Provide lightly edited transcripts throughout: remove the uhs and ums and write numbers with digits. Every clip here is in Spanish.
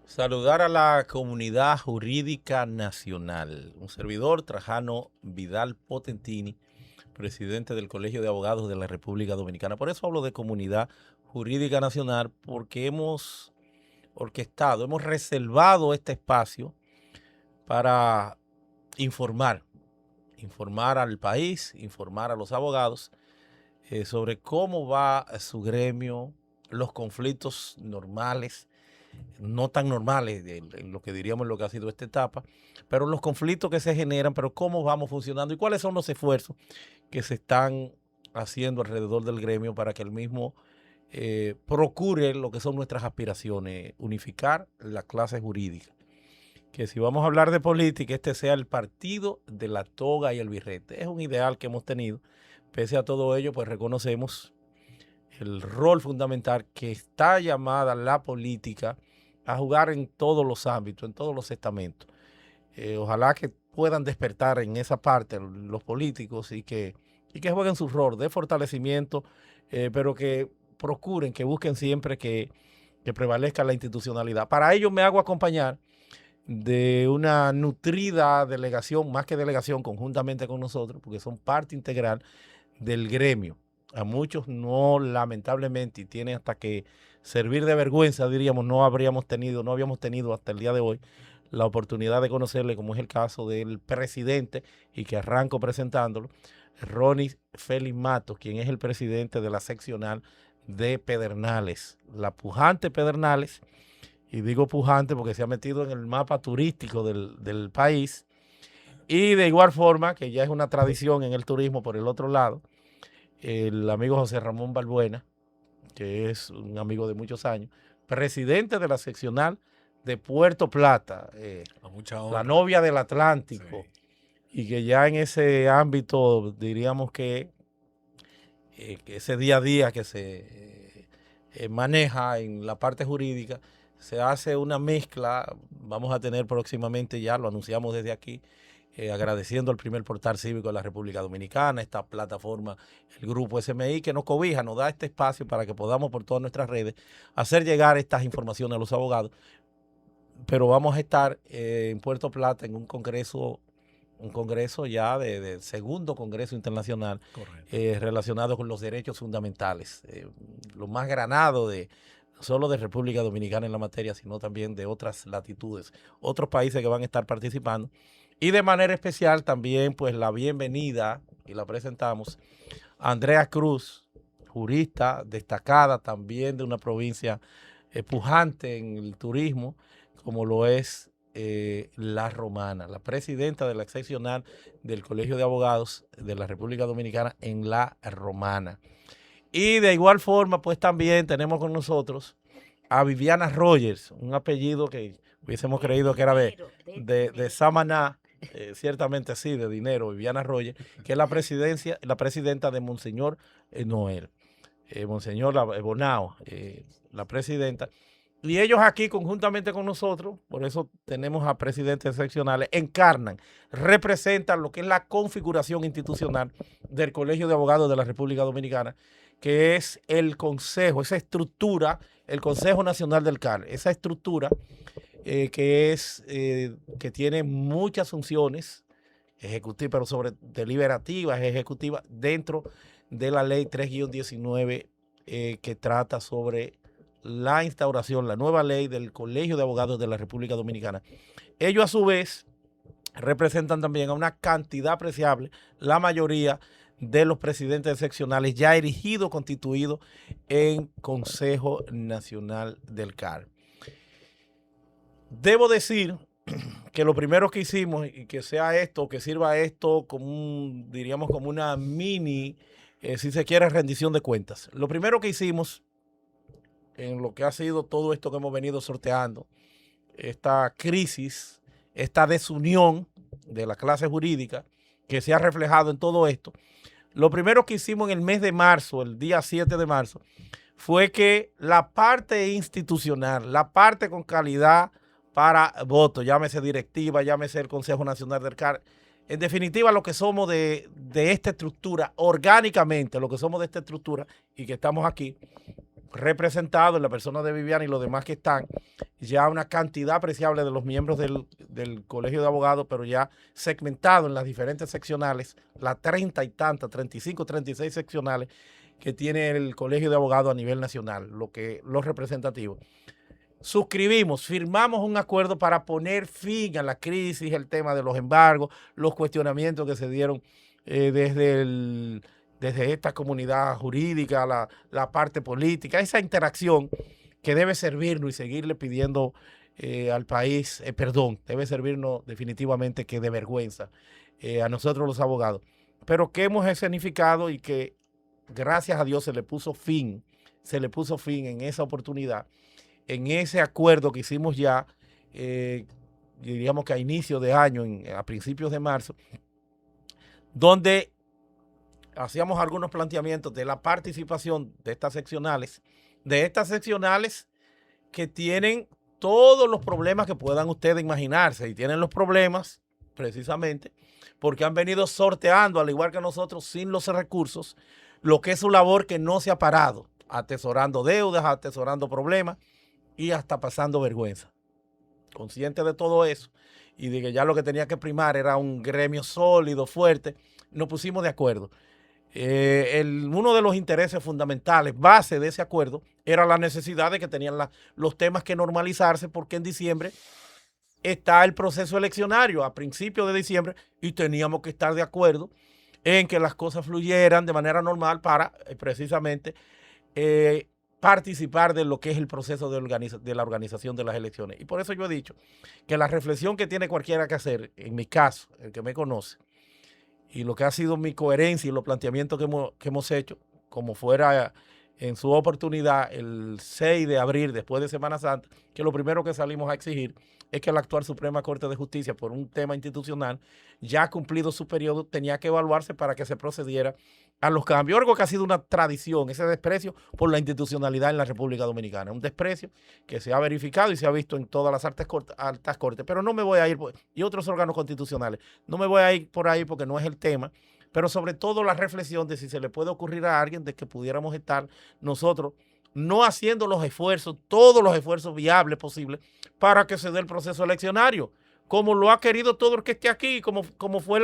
Saludar a la comunidad jurídica nacional. Un servidor, Trajano Vidal Potentini, presidente del Colegio de Abogados de la República Dominicana. Por eso hablo de comunidad jurídica nacional, porque hemos orquestado, hemos reservado este espacio para informar, informar al país, informar a los abogados sobre cómo va su gremio, los conflictos normales, no tan normales en lo que diríamos lo que ha sido esta etapa, pero los conflictos que se generan, pero cómo vamos funcionando y cuáles son los esfuerzos que se están haciendo alrededor del gremio para que el mismo procure lo que son nuestras aspiraciones, unificar la clase jurídica. Que si vamos a hablar de política, este sea el partido de la toga y el birrete. Es un ideal que hemos tenido. Pese a todo ello, pues reconocemos el rol fundamental que está llamada la política a jugar en todos los ámbitos, en todos los estamentos. Ojalá que puedan despertar en esa parte los políticos y que jueguen su rol de fortalecimiento, pero que procuren, que busquen siempre que prevalezca la institucionalidad. Para ello me hago acompañar de una nutrida delegación, más que delegación, conjuntamente con nosotros, porque son parte integral del gremio. A muchos no, lamentablemente, y tiene hasta que servir de vergüenza, diríamos, no habíamos tenido hasta el día de hoy la oportunidad de conocerle, como es el caso del presidente, y que arranco presentándolo, Ronnie Félix Matos, quien es el presidente de la seccional de Pedernales, la pujante Pedernales, y digo pujante porque se ha metido en el mapa turístico del país, y de igual forma, que ya es una tradición en el turismo por el otro lado, el amigo José Ramón Balbuena, que es un amigo de muchos años, presidente de la seccional de Puerto Plata, A mucha la honra. novia del Sí. Atlántico, y que ya en ese ámbito diríamos que ese día a día que se maneja en la parte jurídica, se hace una mezcla, vamos a tener próximamente ya, lo anunciamos desde aquí, agradeciendo al primer portal cívico de la República Dominicana, esta plataforma, el grupo SMI, que nos cobija, nos da este espacio para que podamos por todas nuestras redes hacer llegar estas informaciones a los abogados. Pero vamos a estar en Puerto Plata en un congreso ya de segundo congreso internacional Correcto. relacionado con los derechos fundamentales, lo más granado de no solo de República Dominicana en la materia, sino también de otras latitudes, otros países que van a estar participando. Y de manera especial también pues la bienvenida, y la presentamos, a Andrea Cruz, jurista destacada también de una provincia pujante en el turismo, como lo es La Romana, la presidenta de la seccional del Colegio de Abogados de la República Dominicana en La Romana. Y de igual forma, pues también tenemos con nosotros a Viviana Rogers, un apellido que hubiésemos creído que era de Samaná, ciertamente sí, de dinero, Viviana Rogers, que es la presidenta de Monseñor Noel, Monseñor Bonao, la presidenta. Y ellos aquí conjuntamente con nosotros, por eso tenemos a presidentes seccionales, encarnan, representan lo que es la configuración institucional del Colegio de Abogados de la República Dominicana, que es el consejo, esa estructura, el Consejo Nacional del CAR, esa estructura que tiene muchas funciones ejecutivas, pero sobre deliberativas, ejecutivas, dentro de la ley 3-19 que trata sobre la instauración, la nueva ley del Colegio de Abogados de la República Dominicana. Ellos a su vez representan también a una cantidad apreciable, la mayoría de los presidentes seccionales ya erigidos, constituidos en Consejo Nacional del CAR. Debo decir que lo primero que hicimos, y que sea esto, que sirva esto como diríamos como una mini, si se quiere, rendición de cuentas. Lo primero que hicimos en lo que ha sido todo esto que hemos venido sorteando, esta crisis, esta desunión de la clase jurídica que se ha reflejado en todo esto, lo primero que hicimos en el mes de marzo, el día 7 de marzo, fue que la parte institucional, la parte con calidad para voto, llámese directiva, llámese el Consejo Nacional del CAR, en definitiva lo que somos de esta estructura, orgánicamente lo que somos de esta estructura y que estamos aquí, representado en la persona de Viviana y los demás que están, ya una cantidad apreciable de los miembros del Colegio de Abogados, pero ya segmentado en las diferentes seccionales, las 30 y tantas, 35, 36 seccionales que tiene el Colegio de Abogados a nivel nacional, los representativos. Suscribimos, firmamos un acuerdo para poner fin a la crisis, el tema de los embargos, los cuestionamientos que se dieron desde esta comunidad jurídica, la parte política, esa interacción que debe servirnos y seguirle pidiendo al país, perdón, debe servirnos definitivamente que de vergüenza a nosotros los abogados, pero que hemos escenificado y que gracias a Dios se le puso fin en esa oportunidad, en ese acuerdo que hicimos ya, diríamos que a inicio de año, a principios de marzo, donde hacíamos algunos planteamientos de la participación de estas seccionales que tienen todos los problemas que puedan ustedes imaginarse, y tienen los problemas precisamente porque han venido sorteando, al igual que nosotros, sin los recursos, lo que es su labor que no se ha parado, atesorando deudas, atesorando problemas y hasta pasando vergüenza. Consciente de todo eso y de que ya lo que tenía que primar era un gremio sólido, fuerte, nos pusimos de acuerdo. Uno de los intereses fundamentales, base de ese acuerdo, era la necesidad de que tenían los temas que normalizarse, porque en diciembre está el proceso eleccionario, a principios de diciembre, y teníamos que estar de acuerdo en que las cosas fluyeran de manera normal para precisamente participar de lo que es el proceso de la organización de las elecciones. Y por eso yo he dicho que la reflexión que tiene cualquiera que hacer, en mi caso, el que me conoce, y lo que ha sido mi coherencia y los planteamientos que hemos hecho, como fuera en su oportunidad el 6 de abril, después de Semana Santa, que lo primero que salimos a exigir es que la actual Suprema Corte de Justicia, por un tema institucional, ya cumplido su periodo, tenía que evaluarse para que se procediera a los cambios. Algo que ha sido una tradición, ese desprecio por la institucionalidad en la República Dominicana. Un desprecio que se ha verificado y se ha visto en todas las altas cortes. Pero no me voy a ir, y otros órganos constitucionales, no me voy a ir por ahí porque no es el tema, pero sobre todo la reflexión de si se le puede ocurrir a alguien de que pudiéramos estar nosotros no haciendo los esfuerzos, todos los esfuerzos viables posibles para que se dé el proceso eleccionario, como lo ha querido todo el que esté aquí, como fue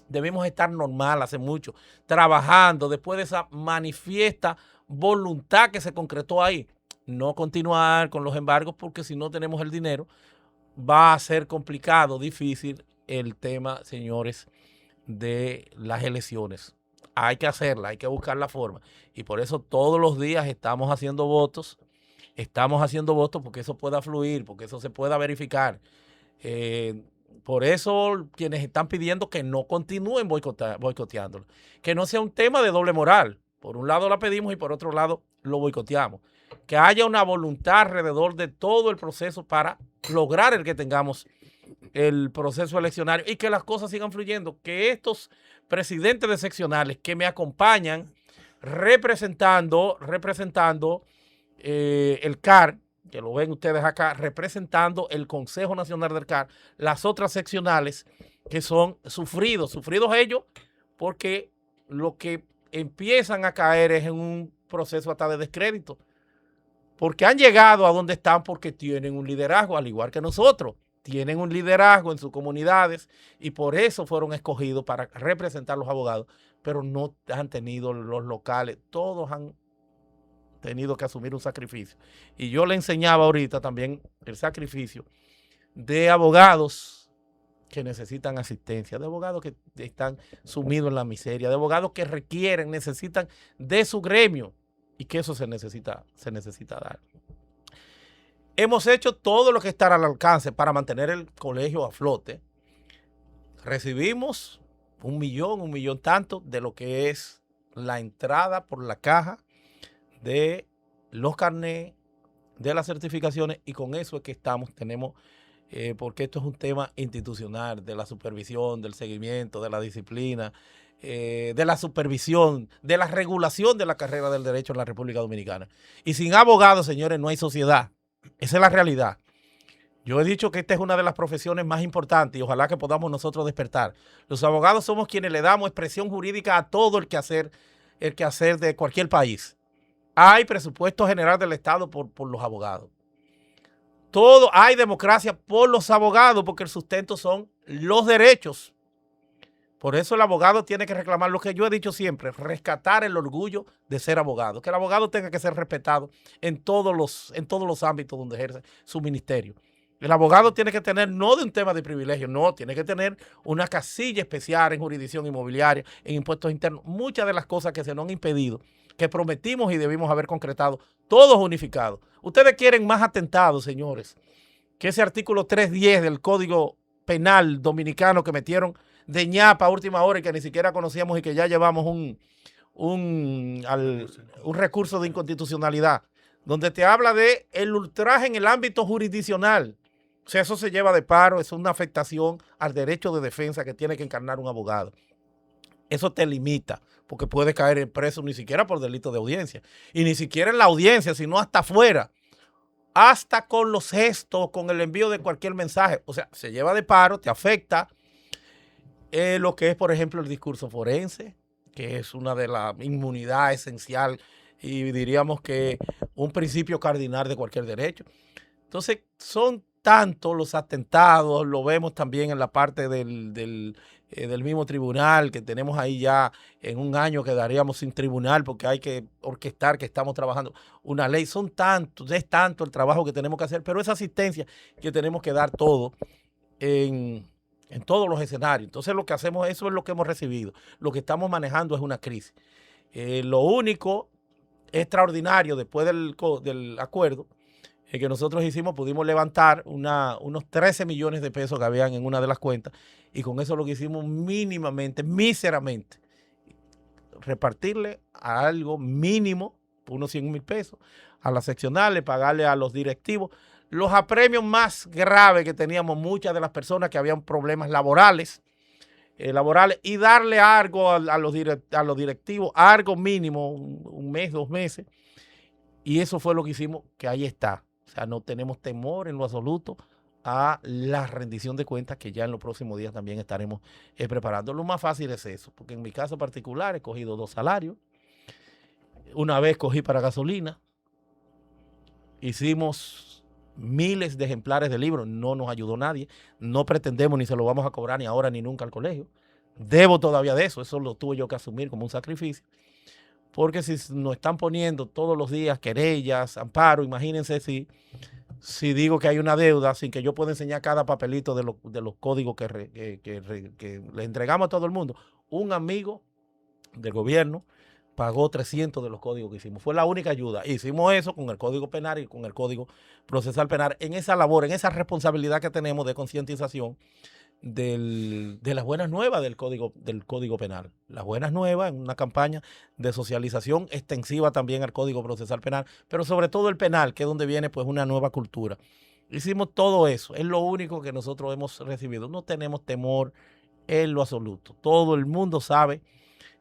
debemos estar normal hace mucho, trabajando después de esa manifiesta voluntad que se concretó ahí. No continuar con los embargos, porque si no tenemos el dinero, va a ser complicado, difícil el tema, señores, de las elecciones. Hay que hacerla, hay que buscar la forma. Y por eso todos los días estamos haciendo votos porque eso pueda fluir, porque eso se pueda verificar. Por eso quienes están pidiendo que no continúen boicoteándolo, que no sea un tema de doble moral. Por un lado la pedimos y por otro lado lo boicoteamos. Que haya una voluntad alrededor de todo el proceso para lograr el que tengamos el proceso eleccionario y que las cosas sigan fluyendo. Que estos presidentes de seccionales que me acompañan representando el CAR, que lo ven ustedes acá, representando el Consejo Nacional del CAR, las otras seccionales que son sufridos ellos, porque lo que empiezan a caer es en un proceso hasta de descrédito, porque han llegado a donde están porque tienen un liderazgo, al igual que nosotros, tienen un liderazgo en sus comunidades y por eso fueron escogidos para representar a los abogados, pero no han tenido los locales, todos han tenido que asumir un sacrificio. Y yo le enseñaba ahorita también el sacrificio de abogados que necesitan asistencia, de abogados que están sumidos en la miseria, de abogados que necesitan de su gremio y que eso se necesita dar. Hemos hecho todo lo que está al alcance para mantener el colegio a flote. Recibimos 1 millón tanto de lo que es la entrada por la caja de los carnés, de las certificaciones, y con eso es que tenemos, porque esto es un tema institucional, de la supervisión, del seguimiento, de la disciplina, de la supervisión, de la regulación de la carrera del derecho en la República Dominicana. Y sin abogados, señores, no hay sociedad. Esa es la realidad. Yo he dicho que esta es una de las profesiones más importantes y ojalá que podamos nosotros despertar. Los abogados somos quienes le damos expresión jurídica a todo el quehacer de cualquier país. hay presupuesto general del Estado por los abogados. Todo, hay democracia por los abogados porque el sustento son los derechos. Por eso el abogado tiene que reclamar lo que yo he dicho siempre, rescatar el orgullo de ser abogado, que el abogado tenga que ser respetado en todos los ámbitos donde ejerce su ministerio. El abogado tiene que tener, no de un tema de privilegio, no, tiene que tener una casilla especial en jurisdicción inmobiliaria, en impuestos internos, muchas de las cosas que se nos han impedido, que prometimos y debimos haber concretado, todos unificados. Ustedes quieren más atentados, señores, que ese artículo 310 del Código Penal dominicano que metieron de ñapa a última hora y que ni siquiera conocíamos y que ya llevamos un recurso de inconstitucionalidad, donde te habla de el ultraje en el ámbito jurisdiccional. O sea, eso se lleva de paro, es una afectación al derecho de defensa que tiene que encarnar un abogado. Eso te limita, porque puedes caer en preso ni siquiera por delito de audiencia, y ni siquiera en la audiencia, sino hasta afuera, hasta con los gestos, con el envío de cualquier mensaje. O sea, se lleva de paro, te afecta. Lo que es, por ejemplo, el discurso forense, que es una de las inmunidades esencial y diríamos que un principio cardinal de cualquier derecho. Entonces, son tantos los atentados, lo vemos también en la parte del mismo tribunal, que tenemos ahí ya en un año quedaríamos sin tribunal porque hay que orquestar que estamos trabajando una ley. Son tantos, es tanto el trabajo que tenemos que hacer, pero esa asistencia que tenemos que dar todo en todos los escenarios. Entonces lo que hacemos, eso es lo que hemos recibido. Lo que estamos manejando es una crisis. Lo único extraordinario después del acuerdo que nosotros hicimos, pudimos levantar unos 13 millones de pesos que habían en una de las cuentas y con eso lo que hicimos mínimamente, míseramente, repartirle a algo mínimo, unos 100,000 pesos, a las seccionales, pagarle a los directivos, los apremios más graves que teníamos muchas de las personas que habían problemas laborales, y darle algo a los directivos, algo mínimo, un mes, 2 meses, y eso fue lo que hicimos, que ahí está. O sea, no tenemos temor en lo absoluto a la rendición de cuentas que ya en los próximos días también estaremos preparando. Lo más fácil es eso, porque en mi caso particular he cogido 2 salarios, una vez cogí para gasolina, hicimos miles de ejemplares de libros, no nos ayudó nadie, no pretendemos ni se lo vamos a cobrar ni ahora ni nunca al colegio, debo todavía de eso lo tuve yo que asumir como un sacrificio, porque si nos están poniendo todos los días querellas, amparo, imagínense si digo que hay una deuda sin que yo pueda enseñar cada papelito de los códigos que le entregamos a todo el mundo. Un amigo del gobierno pagó 300 de los códigos que hicimos. Fue la única ayuda. Hicimos eso con el Código Penal y con el Código Procesal Penal en esa labor, en esa responsabilidad que tenemos de concientización de las buenas nuevas del código Penal. Las buenas nuevas en una campaña de socialización extensiva también al Código Procesal Penal, pero sobre todo el penal, que es donde viene pues una nueva cultura. Hicimos todo eso. Es lo único que nosotros hemos recibido. No tenemos temor en lo absoluto. Todo el mundo sabe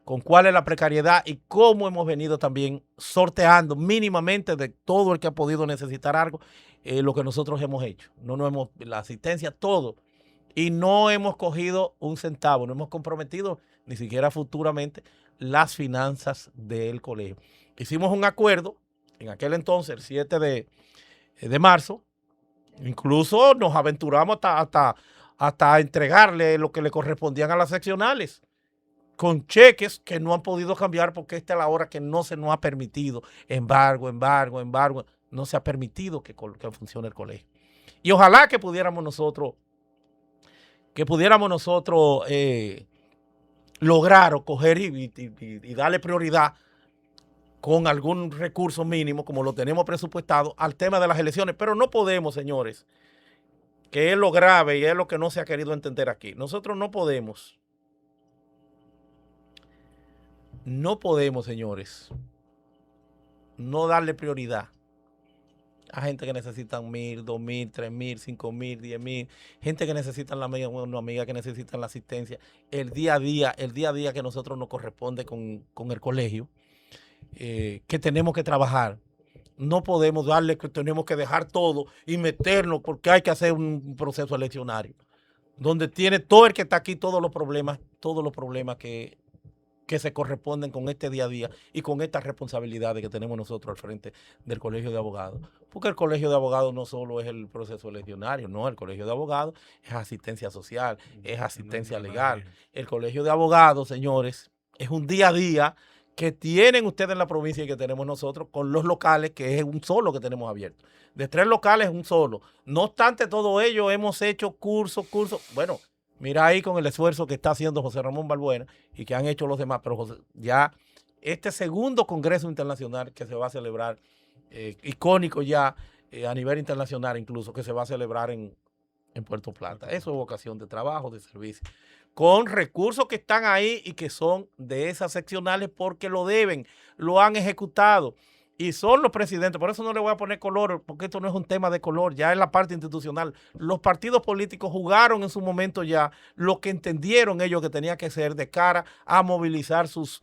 con cuál es la precariedad y cómo hemos venido también sorteando mínimamente de todo el que ha podido necesitar algo, lo que nosotros hemos hecho. La asistencia, todo. Y no hemos cogido un centavo, no hemos comprometido ni siquiera futuramente las finanzas del colegio. Hicimos un acuerdo en aquel entonces, el 7 de marzo, incluso nos aventuramos hasta entregarle lo que le correspondían a las seccionales, con cheques que no han podido cambiar porque esta es la hora que no se nos ha permitido. Embargo, no se ha permitido que funcione el colegio. Y ojalá que pudiéramos nosotros lograr o coger y darle prioridad con algún recurso mínimo, como lo tenemos presupuestado, al tema de las elecciones. Pero no podemos, señores, que es lo grave y es lo que no se ha querido entender aquí. Nosotros no podemos, señores, no darle prioridad a gente que necesitan 1,000, 2,000, 3,000, 5,000, 10,000, gente que necesitan una amiga que necesitan la asistencia, el día a día que nosotros nos corresponde con el colegio, que tenemos que trabajar. No podemos darle que tenemos que dejar todo y meternos porque hay que hacer un proceso eleccionario, donde tiene todo el que está aquí todos los problemas que se corresponden con este día a día y con estas responsabilidades que tenemos nosotros al frente del Colegio de Abogados. Porque el Colegio de Abogados no solo es el proceso eleccionario, no, el Colegio de Abogados es asistencia social, es asistencia legal. El Colegio de Abogados, señores, es un día a día que tienen ustedes en la provincia y que tenemos nosotros con los locales, que es un solo que tenemos abierto. De 3 locales, un solo. No obstante todo ello, hemos hecho cursos. Bueno, mira ahí con el esfuerzo que está haciendo José Ramón Balbuena y que han hecho los demás, pero ya este segundo Congreso Internacional que se va a celebrar, icónico ya a nivel internacional incluso, que se va a celebrar en Puerto Plata. Eso es vocación de trabajo, de servicio. Con recursos que están ahí y que son de esas seccionales porque lo deben, lo han ejecutado. Y son los presidentes, por eso no le voy a poner color, porque esto no es un tema de color, ya es la parte institucional. Los partidos políticos jugaron en su momento ya lo que entendieron ellos que tenía que ser de cara a movilizar sus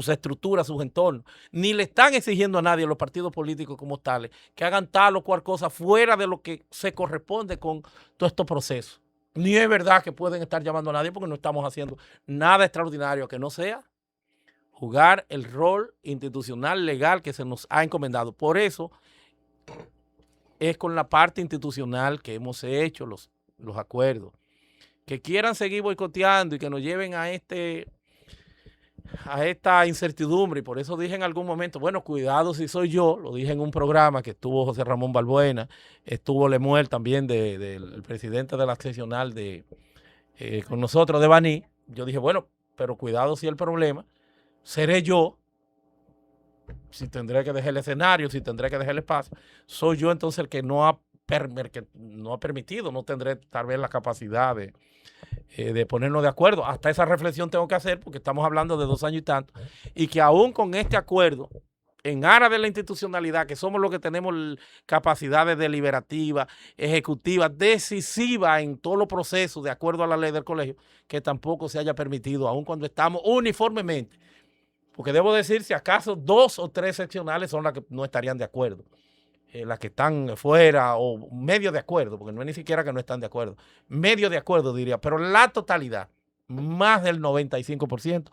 estructuras, sus entornos. Ni le están exigiendo a nadie, a los partidos políticos como tales, que hagan tal o cual cosa fuera de lo que se corresponde con todos estos procesos. Ni es verdad que pueden estar llamando a nadie porque no estamos haciendo nada extraordinario que no sea jugar el rol institucional legal que se nos ha encomendado. Por eso es con la parte institucional que hemos hecho los acuerdos. Que quieran seguir boicoteando y que nos lleven a esta incertidumbre, y por eso dije en algún momento, bueno, cuidado si soy yo, lo dije en un programa que estuvo José Ramón Balbuena, estuvo Lemuel también, del presidente de la seccional con nosotros de Baní. Yo dije, bueno, pero cuidado si el problema seré yo, si tendré que dejar el escenario, si tendré que dejar el espacio, soy yo entonces el que no ha permitido, no tendré tal vez la capacidad de ponernos de acuerdo. Hasta esa reflexión tengo que hacer porque estamos hablando de 2 años y tanto, y que aún con este acuerdo, en aras de la institucionalidad, que somos los que tenemos capacidades deliberativas, ejecutivas, decisivas en todos los procesos, de acuerdo a la ley del colegio, que tampoco se haya permitido, aun cuando estamos uniformemente. Porque debo decir, si acaso 2 o 3 seccionales son las que no estarían de acuerdo. Las que están fuera o medio de acuerdo, porque no es ni siquiera que no están de acuerdo, medio de acuerdo diría, pero la totalidad, más del 95%,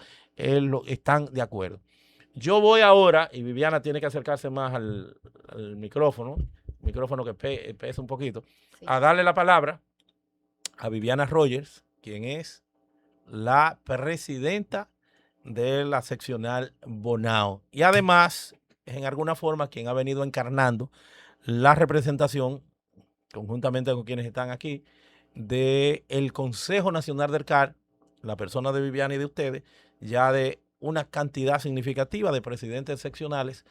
están de acuerdo. Yo voy ahora, y Viviana tiene que acercarse más al micrófono que pesa un poquito, sí, a darle la palabra a Viviana Rogers, quien es la presidenta de la seccional Bonao. Y además, en alguna forma, quien ha venido encarnando la representación, conjuntamente con quienes están aquí, del Consejo Nacional del CAR, la persona de Viviana y de ustedes, ya de una cantidad significativa de presidentes seccionales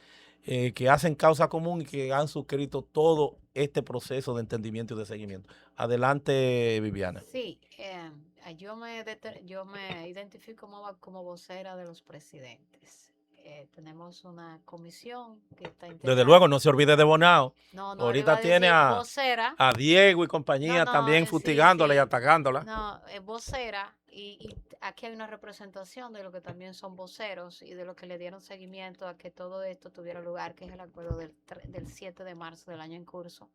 que hacen causa común y que han suscrito todo este proceso de entendimiento y de seguimiento. Adelante, Viviana. Sí, yo me identifico como vocera de los presidentes. Tenemos una comisión que está Desde integrada. luego, no se olvide de Bonao. No, le iba Ahorita a tiene decir vocera. a Diego y No, compañía no, también sí, fustigándola y sí. atacándola. No, es vocera y aquí hay una representación de lo que también son voceros y de lo que le dieron seguimiento a que todo esto tuviera lugar, que es el acuerdo del 7 de marzo del año en curso,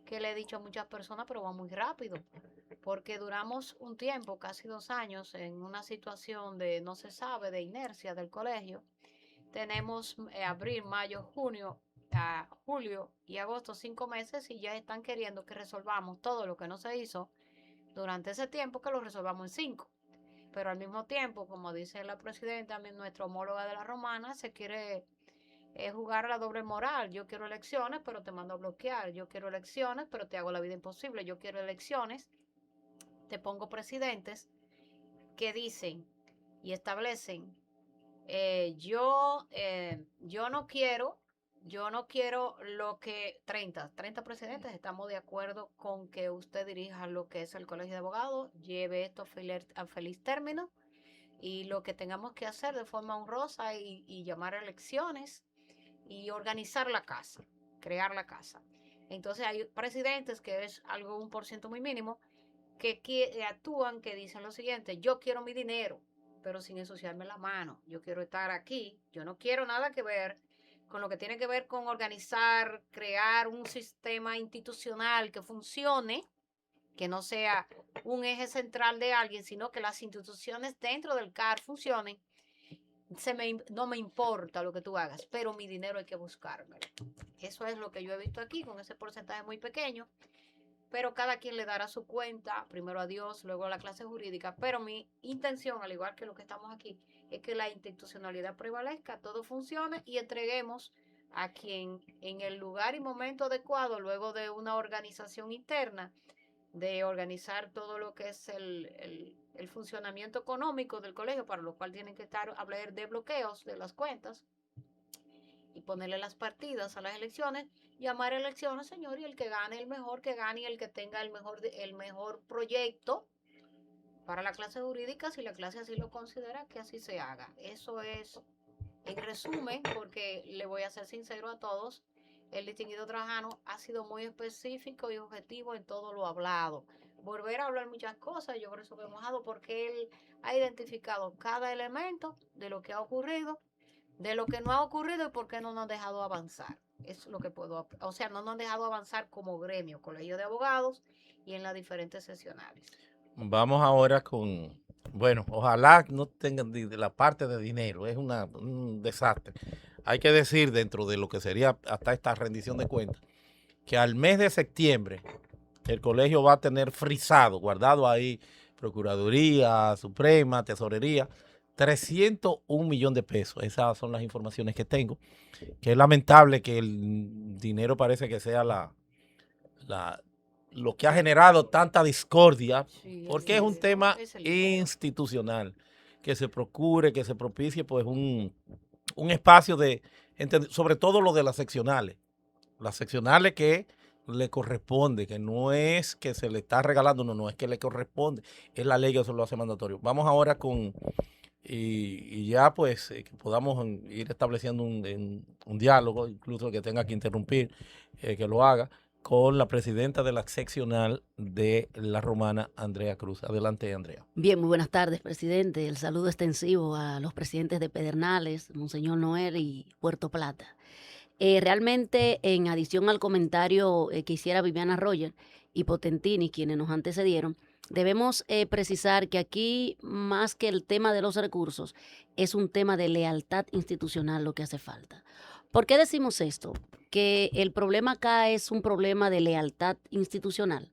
que le he dicho a muchas personas, pero va muy rápido, porque duramos un tiempo, casi 2 años, en una situación de no se sabe, de inercia del colegio. Tenemos abril, mayo, junio, julio y agosto, 5 meses, y ya están queriendo que resolvamos todo lo que no se hizo durante ese tiempo, que lo resolvamos en 5. Pero al mismo tiempo, como dice la presidenta, nuestra homóloga de la Romana, se quiere jugar a la doble moral. Yo quiero elecciones, pero te mando a bloquear. Yo quiero elecciones, pero te hago la vida imposible. Yo quiero elecciones, te pongo presidentes que dicen y establecen, yo no quiero lo que 30 presidentes estamos de acuerdo con que usted dirija lo que es el Colegio de Abogados, lleve esto a feliz término, y lo que tengamos que hacer de forma honrosa y llamar a elecciones y organizar la casa, crear la casa. Entonces hay presidentes, que es algo, un por ciento muy mínimo, que actúan, que dicen lo siguiente: yo quiero mi dinero, pero sin ensuciarme la mano. Yo quiero estar aquí. Yo no quiero nada que ver con lo que tiene que ver con organizar, crear un sistema institucional que funcione, que no sea un eje central de alguien, sino que las instituciones dentro del CAR funcionen no me importa lo que tú hagas, pero mi dinero hay que buscármelo. Eso es lo que yo he visto aquí, con ese porcentaje muy pequeño, pero cada quien le dará su cuenta, primero a Dios, luego a la clase jurídica, pero mi intención, al igual que lo que estamos aquí, es que la institucionalidad prevalezca, todo funcione y entreguemos a quien en el lugar y momento adecuado, luego de una organización interna, de organizar todo lo que es el funcionamiento económico del colegio, para lo cual tienen que estar, hablar de bloqueos de las cuentas y ponerle las partidas a las elecciones, llamar a elecciones, señor, y el que gane, el mejor que gane, y el que tenga el mejor proyecto para la clase jurídica, si la clase así lo considera, que así se haga. Eso es, en resumen, porque le voy a ser sincero a todos, el distinguido Trajano ha sido muy específico y objetivo en todo lo hablado. Volver a hablar muchas cosas, yo por eso que hemos hablado, porque él ha identificado cada elemento de lo que ha ocurrido, de lo que no ha ocurrido y por qué no nos han dejado avanzar. Es lo que puedo, o sea, no nos han dejado avanzar como gremio, colegio de abogados y en las diferentes sesionales. Vamos ahora con, bueno, ojalá no tengan de la parte de dinero, es un desastre. Hay que decir, dentro de lo que sería hasta esta rendición de cuentas, que al mes de septiembre el colegio va a tener frisado, guardado ahí, Procuraduría Suprema, Tesorería, 301 millones de pesos. Esas son las informaciones que tengo. Que es lamentable que el dinero parece que sea la, lo que ha generado tanta discordia, Sí, porque es un tema es el institucional. Que se procure, que se propicie pues un espacio de, sobre todo lo de las seccionales que le corresponde, que no es que se le está regalando, no, es que le corresponde, es la ley que eso lo hace mandatorio. Vamos ahora con, y ya pues que podamos ir estableciendo un diálogo, incluso que tenga que interrumpir, que lo haga, con la presidenta de la seccional de La Romana, Andrea Cruz. Adelante, Andrea. Bien, muy buenas tardes, presidente. El saludo extensivo a los presidentes de Pedernales, Monseñor Noel y Puerto Plata. Realmente, en adición al comentario que hiciera Viviana Roger y Potentini, quienes nos antecedieron, debemos precisar que aquí, más que el tema de los recursos, es un tema de lealtad institucional lo que hace falta. ¿Por qué decimos esto? Que el problema acá es un problema de lealtad institucional.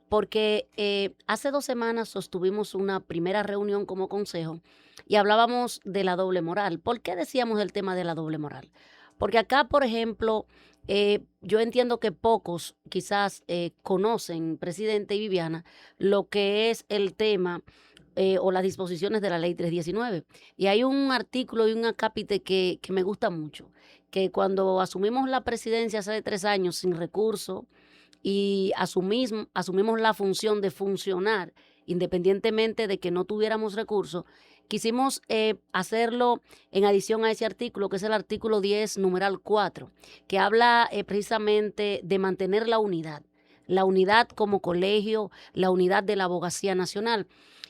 Porque hace 2 semanas sostuvimos una primera reunión como consejo y hablábamos de la doble moral. ¿Por qué decíamos el tema de la doble moral? Porque acá, por ejemplo, yo entiendo que pocos quizás conocen, presidente y Viviana, lo que es el tema o las disposiciones de la ley 319. Y hay un artículo y un acápite que me gusta mucho, que cuando asumimos la presidencia hace 3 años sin recurso, y asumimos la función de funcionar independientemente de que no tuviéramos recursos, quisimos hacerlo en adición a ese artículo, que es el artículo 10, numeral 4, que habla precisamente de mantener la unidad como colegio, la unidad de la Abogacía Nacional.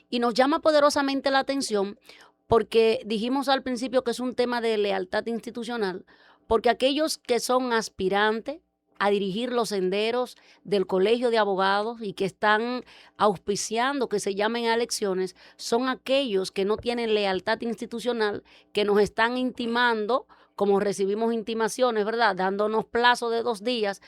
Y nos llama poderosamente la atención porque dijimos al principio que es un tema de lealtad institucional, porque aquellos que son aspirantes a dirigir los senderos del Colegio de Abogados y que están auspiciando que se llamen a elecciones, son aquellos que no tienen lealtad institucional, que nos están intimando, como recibimos intimaciones, ¿verdad?, dándonos plazo de 2 días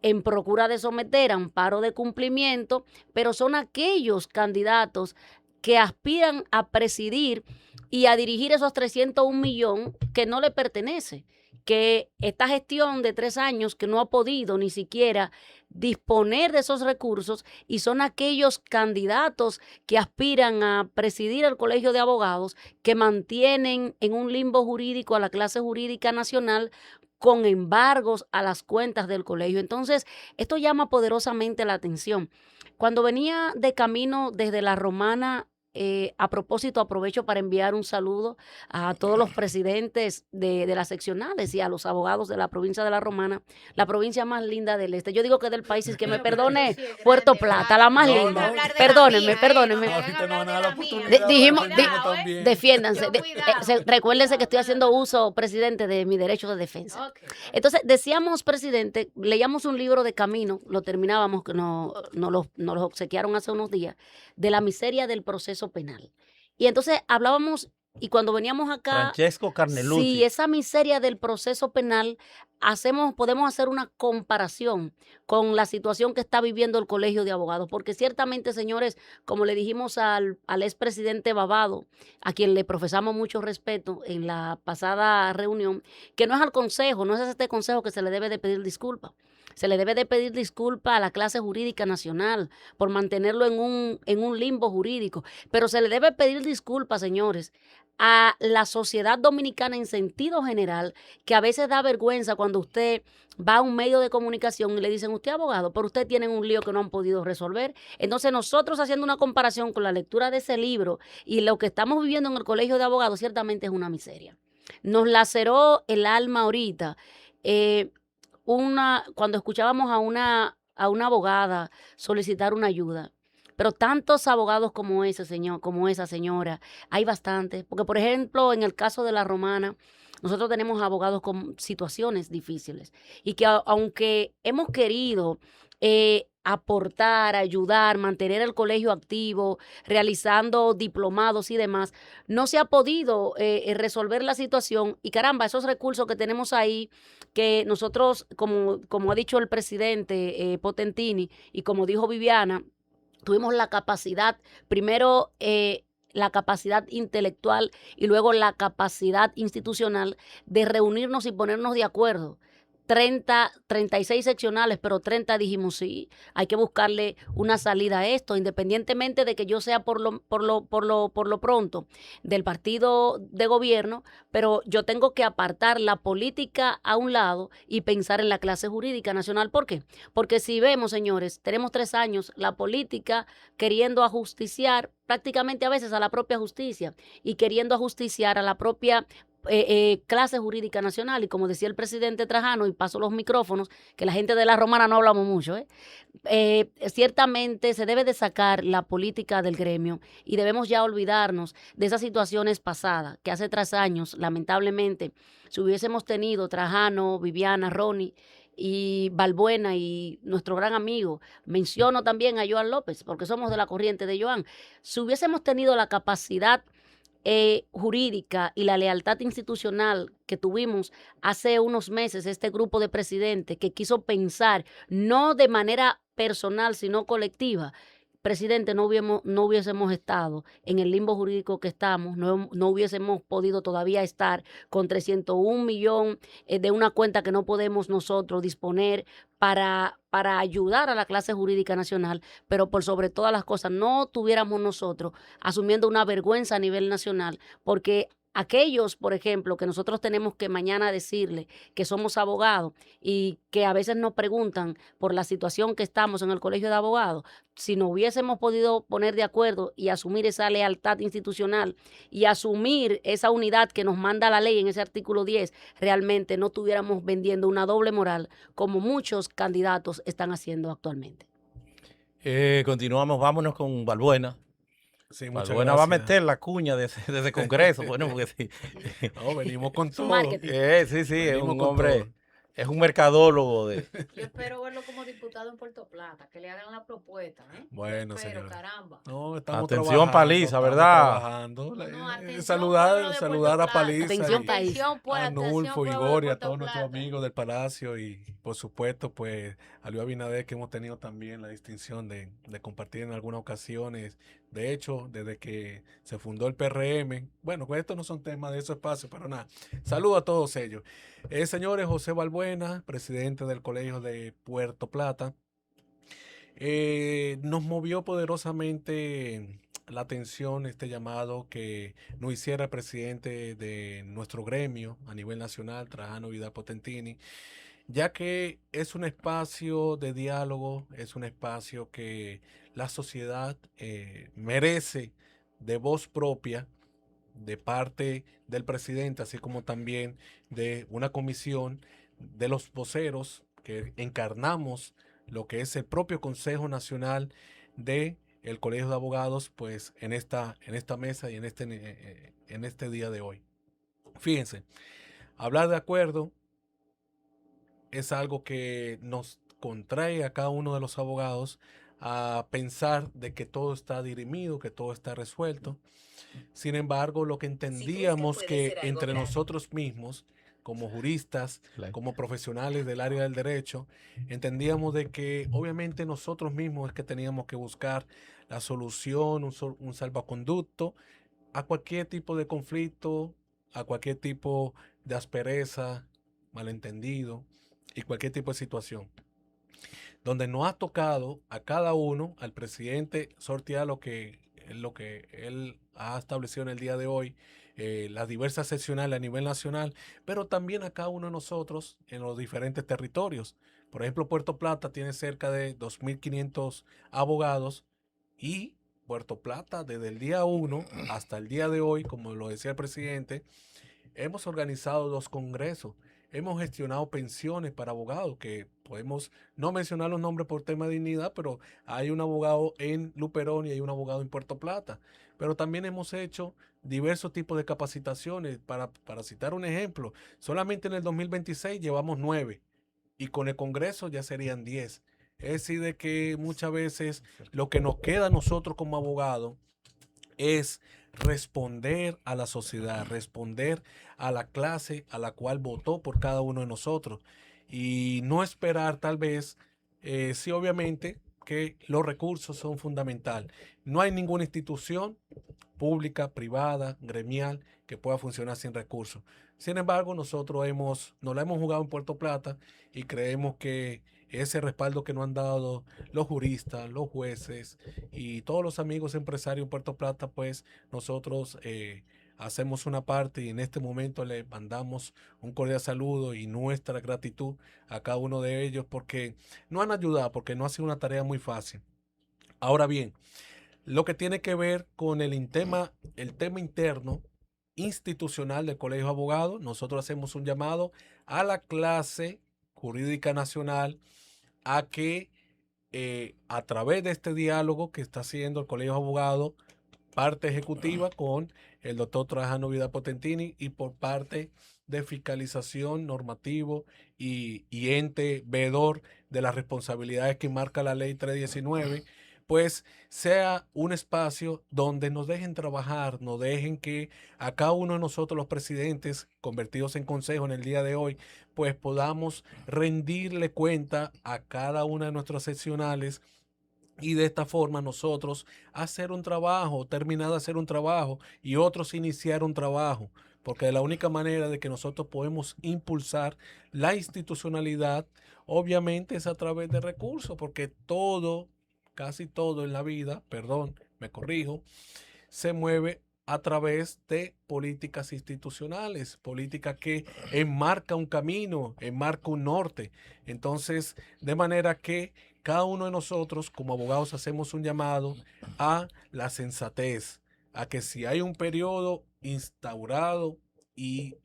en procura de someter a amparo de cumplimiento, pero son aquellos candidatos que aspiran a presidir y a dirigir esos 301 millones que no le pertenece, que esta gestión de 3 años que no ha podido ni siquiera disponer de esos recursos, y son aquellos candidatos que aspiran a presidir el Colegio de Abogados que mantienen en un limbo jurídico a la clase jurídica nacional con embargos a las cuentas del colegio. Entonces, esto llama poderosamente la atención. Cuando venía de camino desde La Romana, a propósito, aprovecho para enviar un saludo a todos los presidentes de las seccionales y a los abogados de la provincia de La Romana, la provincia más linda del este. Yo digo que del país, es que me perdone Puerto Plata, la más linda. Perdónenme. Dijimos, defiéndanse. Recuérdense que estoy haciendo uso, presidente, de mi derecho de defensa. Entonces, decíamos, presidente, leíamos un libro de camino, lo terminábamos, que nos lo obsequiaron hace unos días, de la miseria del proceso penal. Y entonces hablábamos y cuando veníamos acá, Francesco Carneluti. sí, esa miseria del proceso penal, podemos hacer una comparación con la situación que está viviendo el Colegio de Abogados, porque ciertamente, señores, como le dijimos al expresidente Babado, a quien le profesamos mucho respeto en la pasada reunión, que no es al Consejo, no es a este Consejo que se le debe de pedir disculpas. Se le debe de pedir disculpas a la clase jurídica nacional por mantenerlo en un limbo jurídico, pero se le debe pedir disculpas, señores, a la sociedad dominicana en sentido general, que a veces da vergüenza cuando usted va a un medio de comunicación y le dicen, usted es abogado, pero usted tiene un lío que no han podido resolver. Entonces nosotros haciendo una comparación con la lectura de ese libro y lo que estamos viviendo en el Colegio de Abogados, ciertamente es una miseria. Nos laceró el alma ahorita. Cuando escuchábamos a una abogada solicitar una ayuda. Pero tantos abogados como ese señor, como esa señora, hay bastantes. Porque, por ejemplo, en el caso de la Romana, nosotros tenemos abogados con situaciones difíciles. Y que aunque hemos querido aportar, ayudar, mantener el colegio activo, realizando diplomados y demás, no se ha podido resolver la situación. Y caramba, esos recursos que tenemos ahí, que nosotros, como ha dicho el presidente Potentini y como dijo Viviana, tuvimos la capacidad, primero la capacidad intelectual y luego la capacidad institucional de reunirnos y ponernos de acuerdo. 36 seccionales, pero 30 dijimos sí, hay que buscarle una salida a esto, independientemente de que yo sea por lo pronto del partido de gobierno, pero yo tengo que apartar la política a un lado y pensar en la clase jurídica nacional. ¿Por qué? Porque si vemos, señores, tenemos 3 años la política queriendo ajusticiar prácticamente a veces a la propia justicia y queriendo ajusticiar a la propia clase jurídica nacional. Y como decía el presidente Trajano, y paso los micrófonos, que la gente de la Romana no hablamos mucho, ciertamente se debe de sacar la política del gremio y debemos ya olvidarnos de esas situaciones pasadas, que hace 3 años, lamentablemente, si hubiésemos tenido Trajano, Viviana, Ronnie y Balbuena y nuestro gran amigo, menciono también a Joan López, porque somos de la corriente de Joan, si hubiésemos tenido la capacidad jurídica y la lealtad institucional que tuvimos hace unos meses, este grupo de presidentes que quiso pensar no de manera personal, sino colectiva, presidente, no hubiésemos estado en el limbo jurídico que estamos, no hubiésemos podido todavía estar con 301 millones de una cuenta que no podemos nosotros disponer para ayudar a la clase jurídica nacional, pero por sobre todas las cosas no tuviéramos nosotros asumiendo una vergüenza a nivel nacional, porque aquellos, por ejemplo, que nosotros tenemos que mañana decirle que somos abogados y que a veces nos preguntan por la situación que estamos en el Colegio de Abogados, si nos hubiésemos podido poner de acuerdo y asumir esa lealtad institucional y asumir esa unidad que nos manda la ley en ese artículo 10, realmente no estuviéramos vendiendo una doble moral como muchos candidatos están haciendo actualmente. Continuamos, vámonos con Balbuena. Sí, muchas Balbuena va a gracias. meter la cuña de ese Congreso, bueno, porque sí. No, venimos con Su todo. marketing. Sí, sí, es Venimos un con hombre, todo. es un mercadólogo de... Yo espero verlo como diputado en Puerto Plata, que le hagan la propuesta, ¿eh? Bueno, Yo espero, señora. caramba. No, estamos Atención, trabajando, Paliza, estamos ¿verdad? trabajando. No, atención, Saludar, pueblo de saludar Puerto a Plata. Paliza Atención, y país. Atención, pues, a atención, Nulfo, pueblo de Igor y a Puerto todos nuestros Plata. amigos del Palacio y por supuesto pues a Luis Abinader, que hemos tenido también la distinción de compartir en algunas ocasiones. De hecho, desde que se fundó el PRM, bueno, pues estos no son temas de esos espacios, pero nada, saludo a todos ellos. Señores, José Balbuena, presidente del Colegio de Puerto Plata, nos movió poderosamente la atención este llamado que nos hiciera el presidente de nuestro gremio a nivel nacional, Trajano Vidal Potentini, ya que es un espacio de diálogo, es un espacio que la sociedad merece de voz propia de parte del presidente, así como también de una comisión de los voceros que encarnamos lo que es el propio Consejo Nacional de el Colegio de Abogados, pues en esta mesa y en este día de hoy. Fíjense, hablar de acuerdo es algo que nos contrae a cada uno de los abogados a pensar de que todo está dirimido, que todo está resuelto. Sin embargo, lo que entendíamos que entre nosotros mismos, como juristas, como profesionales del área del derecho, entendíamos de que obviamente nosotros mismos es que teníamos que buscar la solución, un salvaconducto a cualquier tipo de conflicto, a cualquier tipo de aspereza, malentendido y cualquier tipo de situación donde nos ha tocado a cada uno, al presidente, sortear lo que él ha establecido en el día de hoy, las diversas seccionales a nivel nacional, pero también a cada uno de nosotros en los diferentes territorios. Por ejemplo, Puerto Plata tiene cerca de 2.500 abogados y Puerto Plata, desde el día 1 hasta el día de hoy, como lo decía el presidente, hemos organizado 2 congresos, hemos gestionado pensiones para abogados, que podemos no mencionar los nombres por tema de dignidad, pero hay un abogado en Luperón y hay un abogado en Puerto Plata. Pero también hemos hecho diversos tipos de capacitaciones. Para citar un ejemplo, solamente en el 2026 llevamos 9 y con el Congreso ya serían 10. Es decir, de que muchas veces lo que nos queda a nosotros como abogados es responder a la sociedad, responder a la clase a la cual votó por cada uno de nosotros y no esperar tal vez, sí obviamente que los recursos son fundamentales. No hay ninguna institución pública, privada, gremial que pueda funcionar sin recursos. Sin embargo, nosotros nos la hemos jugado en Puerto Plata y creemos que ese respaldo que nos han dado los juristas, los jueces y todos los amigos empresarios en Puerto Plata, pues nosotros hacemos una parte y en este momento le mandamos un cordial saludo y nuestra gratitud a cada uno de ellos porque nos han ayudado, porque no ha sido una tarea muy fácil. Ahora bien, lo que tiene que ver con el tema interno institucional del Colegio de Abogados, nosotros hacemos un llamado a la clase jurídica nacional a que a través de este diálogo que está haciendo el Colegio de Abogados, parte ejecutiva con el doctor Trajano Vidal Potentini y por parte de fiscalización normativo y ente veedor de las responsabilidades que marca la ley 319, pues sea un espacio donde nos dejen trabajar, nos dejen que a cada uno de nosotros los presidentes convertidos en consejo en el día de hoy, pues podamos rendirle cuenta a cada una de nuestras seccionales y de esta forma nosotros hacer un trabajo, terminar de hacer un trabajo y otros iniciar un trabajo, porque de la única manera de que nosotros podemos impulsar la institucionalidad, obviamente es a través de recursos, porque todo, casi todo en la vida, perdón, me corrijo, se mueve a través de políticas institucionales, política que enmarca un camino, enmarca un norte. Entonces, de manera que cada uno de nosotros como abogados hacemos un llamado a la sensatez, a que si hay un periodo instaurado y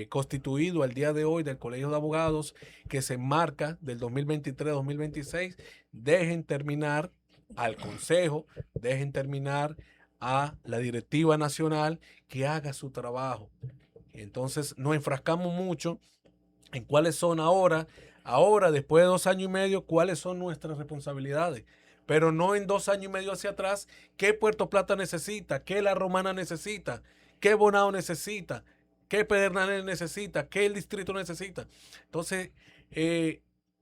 constituido al día de hoy del Colegio de Abogados que se enmarca del 2023-2026, dejen terminar al Consejo, dejen terminar a la directiva nacional que haga su trabajo. Entonces nos enfrascamos mucho en cuáles son ahora después de 2 años y medio, cuáles son nuestras responsabilidades. Pero no en 2 años y medio hacia atrás, qué Puerto Plata necesita, qué La Romana necesita, qué Bonao necesita, qué Pedernales necesita, qué el distrito necesita. Entonces,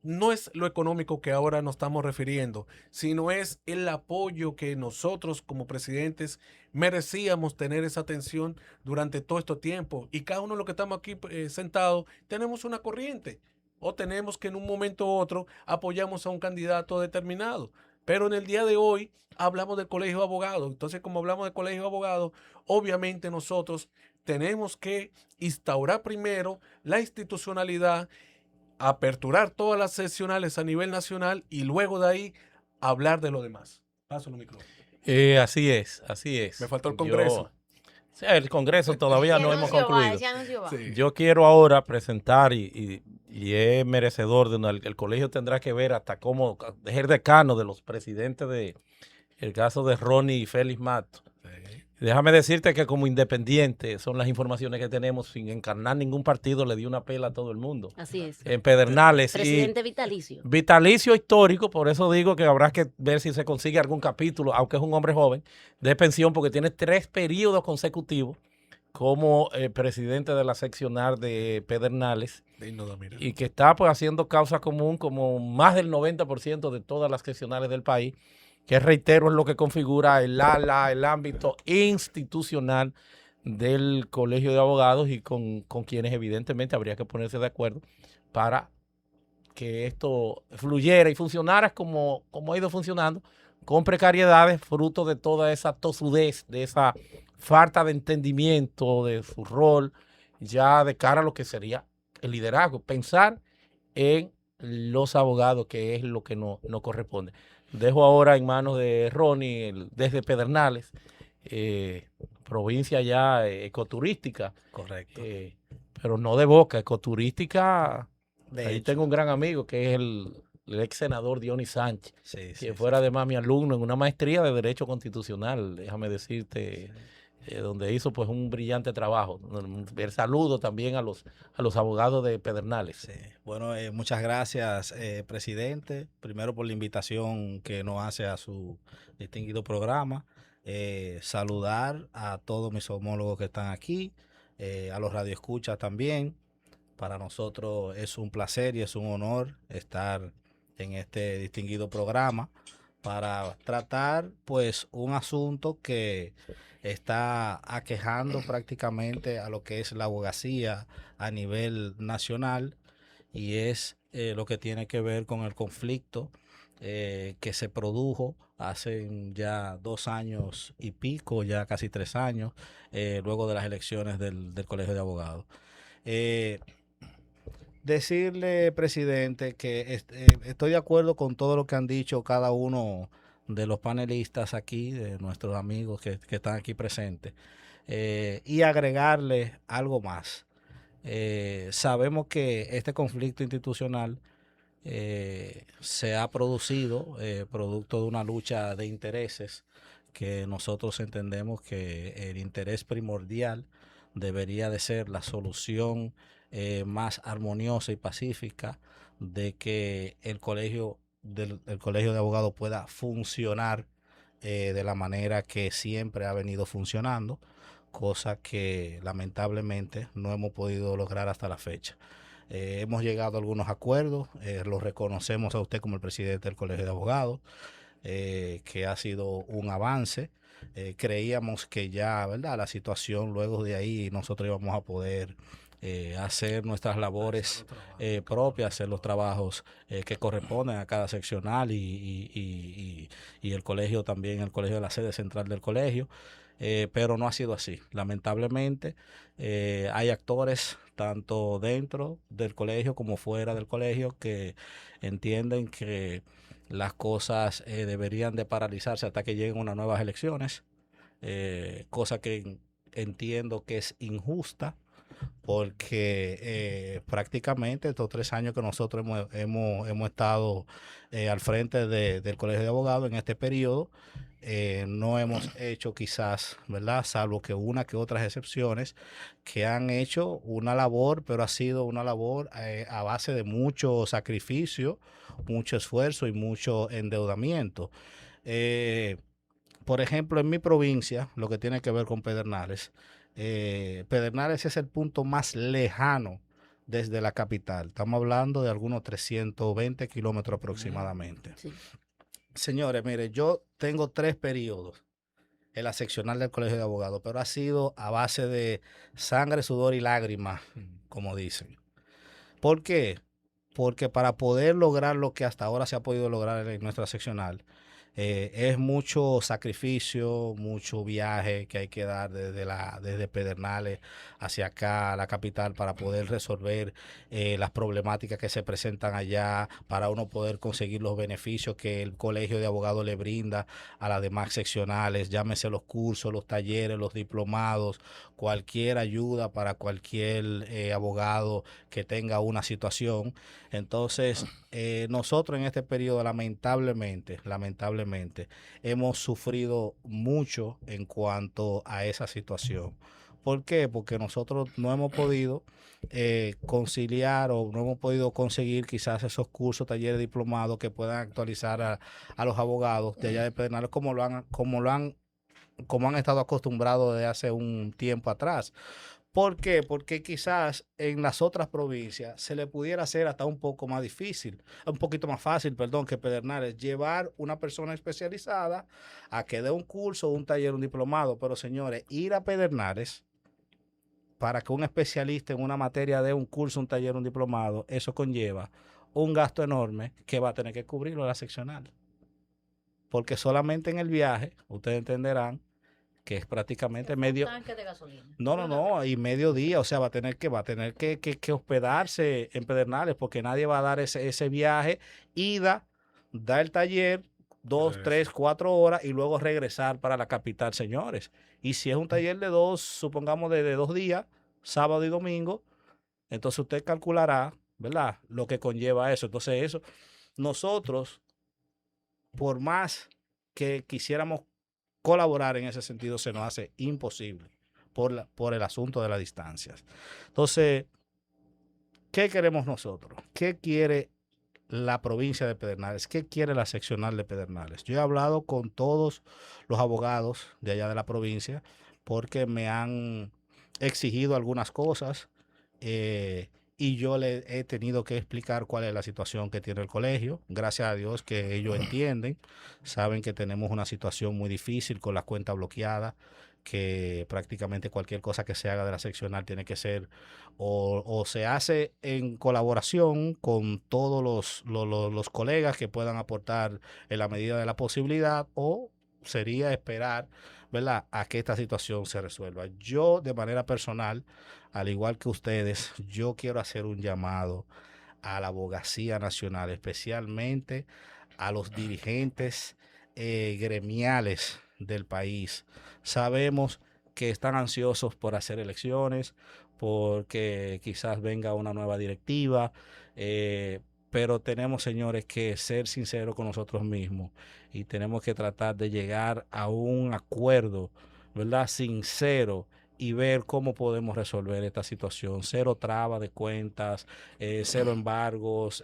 no es lo económico que ahora nos estamos refiriendo, sino es el apoyo que nosotros como presidentes merecíamos tener esa atención durante todo este tiempo. Y cada uno de los que estamos aquí sentados tenemos una corriente o tenemos que en un momento u otro apoyamos a un candidato determinado. Pero en el día de hoy hablamos del Colegio de Abogados. Entonces, como hablamos del Colegio de Abogados, obviamente nosotros tenemos que instaurar primero la institucionalidad, aperturar todas las seccionales a nivel nacional y luego de ahí hablar de lo demás. Paso el micrófono. Así es, así es. Me faltó el Congreso. Sí, el Congreso todavía no hemos concluido. Sí. Yo quiero ahora presentar y es merecedor de el colegio tendrá que ver hasta cómo es el decano de los presidentes de el caso de Ronnie y Félix Mato. Sí. Déjame decirte que como independiente, son las informaciones que tenemos, sin encarnar ningún partido, le dio una pela a todo el mundo. Así es. En Pedernales. Presidente vitalicio. Vitalicio histórico, por eso digo que habrá que ver si se consigue algún capítulo, aunque es un hombre joven, de pensión, porque tiene 3 periodos consecutivos como presidente de la seccional de Pedernales y que está pues haciendo causa común como más del 90% de todas las seccionales del país, que reitero es lo que configura el ala, el ámbito institucional del Colegio de Abogados y con quienes evidentemente habría que ponerse de acuerdo para que esto fluyera y funcionara como ha ido funcionando, con precariedades, fruto de toda esa tosudez, de esa falta de entendimiento de su rol, ya de cara a lo que sería el liderazgo. Pensar en los abogados, que es lo que no corresponde. Dejo ahora en manos de Ronnie, desde Pedernales, provincia ya ecoturística. Correcto. Pero no de Boca, ecoturística. De Ahí hecho. tengo un gran amigo que es el ex senador Dionis Sánchez, Sí, que fuera además mi alumno en una maestría de Derecho Constitucional, déjame decirte, donde hizo pues un brillante trabajo. El saludo también a los abogados de Pedernales. Sí. Bueno, muchas gracias, presidente, primero por la invitación que nos hace a su distinguido programa. Saludar a todos mis homólogos que están aquí, a los radioescuchas también. Para nosotros es un placer y es un honor estar en este distinguido programa para tratar pues un asunto que está aquejando prácticamente a lo que es la abogacía a nivel nacional, y es lo que tiene que ver con el conflicto que se produjo hace ya 2 años y pico, ya casi 3 años, luego de las elecciones del Colegio de Abogados. Decirle, presidente, que estoy de acuerdo con todo lo que han dicho cada uno de los panelistas aquí, de nuestros amigos que están aquí presentes, y agregarle algo más. Sabemos que este conflicto institucional se ha producido producto de una lucha de intereses que nosotros entendemos que el interés primordial debería de ser la solución más armoniosa y pacífica de que el colegio de abogados pueda funcionar de la manera que siempre ha venido funcionando, cosa que lamentablemente no hemos podido lograr hasta la fecha. Hemos llegado a algunos acuerdos, lo reconocemos a usted como el presidente del Colegio de Abogados, que ha sido un avance. Creíamos que ya, ¿verdad?, la situación luego de ahí nosotros íbamos a poder hacer nuestras labores propias, hacer los trabajos que corresponden a cada seccional y el colegio también, el colegio de la sede central del colegio. Pero no ha sido así. Lamentablemente hay actores tanto dentro del colegio como fuera del colegio que entienden que las cosas deberían de paralizarse hasta que lleguen unas nuevas elecciones, cosa que entiendo que es injusta, porque prácticamente estos 3 años que nosotros hemos estado al frente del Colegio de Abogados en este periodo, no hemos hecho quizás, ¿verdad?, salvo que una que otras excepciones, que han hecho una labor, pero ha sido una labor a base de mucho sacrificio, mucho esfuerzo y mucho endeudamiento. Por ejemplo, en mi provincia, lo que tiene que ver con Pedernales, Pedernales es el punto más lejano desde la capital. Estamos hablando de algunos 320 kilómetros aproximadamente. Sí. Señores, mire, yo tengo 3 periodos en la seccional del Colegio de Abogados, pero ha sido a base de sangre, sudor y lágrimas, como dicen. ¿Por qué? Porque para poder lograr lo que hasta ahora se ha podido lograr en nuestra seccional, es mucho sacrificio, mucho viaje que hay que dar desde Pedernales hacia acá, a la capital, para poder resolver las problemáticas que se presentan allá, para uno poder conseguir los beneficios que el Colegio de Abogados le brinda a las demás seccionales, llámese los cursos, los talleres, los diplomados, cualquier ayuda para cualquier abogado que tenga una situación. Entonces, nosotros en este periodo, lamentablemente, lamentablemente, hemos sufrido mucho en cuanto a esa situación. ¿Por qué? Porque nosotros no hemos podido conciliar o no hemos podido conseguir quizás esos cursos, talleres, diplomados que puedan actualizar a los abogados de allá de Pedernales como han estado acostumbrados desde hace un tiempo atrás. ¿Por qué? Porque quizás en las otras provincias se le pudiera hacer hasta un poco más difícil, un poquito más fácil, perdón, que Pedernales, llevar una persona especializada a que dé un curso, un taller, un diplomado. Pero señores, ir a Pedernales para que un especialista en una materia dé un curso, un taller, un diplomado, eso conlleva un gasto enorme que va a tener que cubrirlo la seccional. Porque solamente en el viaje, ustedes entenderán, que es prácticamente medio tanque de gasolina. no, y medio día, o sea, va a tener que hospedarse en Pedernales, porque nadie va a dar ese viaje, ida, da el taller, 2, 3, 4 horas y luego regresar para la capital, señores. Y si es un taller de supongamos de 2 días, sábado y domingo, entonces usted calculará, ¿verdad? Lo que conlleva eso. Entonces eso, nosotros, por más que quisiéramos colaborar en ese sentido, se nos hace imposible por el asunto de las distancias. Entonces, ¿qué queremos nosotros? ¿Qué quiere la provincia de Pedernales? ¿Qué quiere la seccional de Pedernales? Yo he hablado con todos los abogados de allá de la provincia porque me han exigido algunas cosas y yo le he tenido que explicar cuál es la situación que tiene el colegio. Gracias a Dios que ellos entienden, saben que tenemos una situación muy difícil con la cuenta bloqueada, que prácticamente cualquier cosa que se haga de la seccional tiene que ser o se hace en colaboración con todos los colegas que puedan aportar en la medida de la posibilidad, o sería esperar, ¿verdad?, a que esta situación se resuelva. Yo, de manera personal, al igual que ustedes, yo quiero hacer un llamado a la abogacía nacional, especialmente a los dirigentes gremiales del país. Sabemos que están ansiosos por hacer elecciones, porque quizás venga una nueva directiva, pero tenemos, señores, que ser sinceros con nosotros mismos y tenemos que tratar de llegar a un acuerdo, ¿verdad?, sincero, y ver cómo podemos resolver esta situación. Cero traba de cuentas, cero embargos.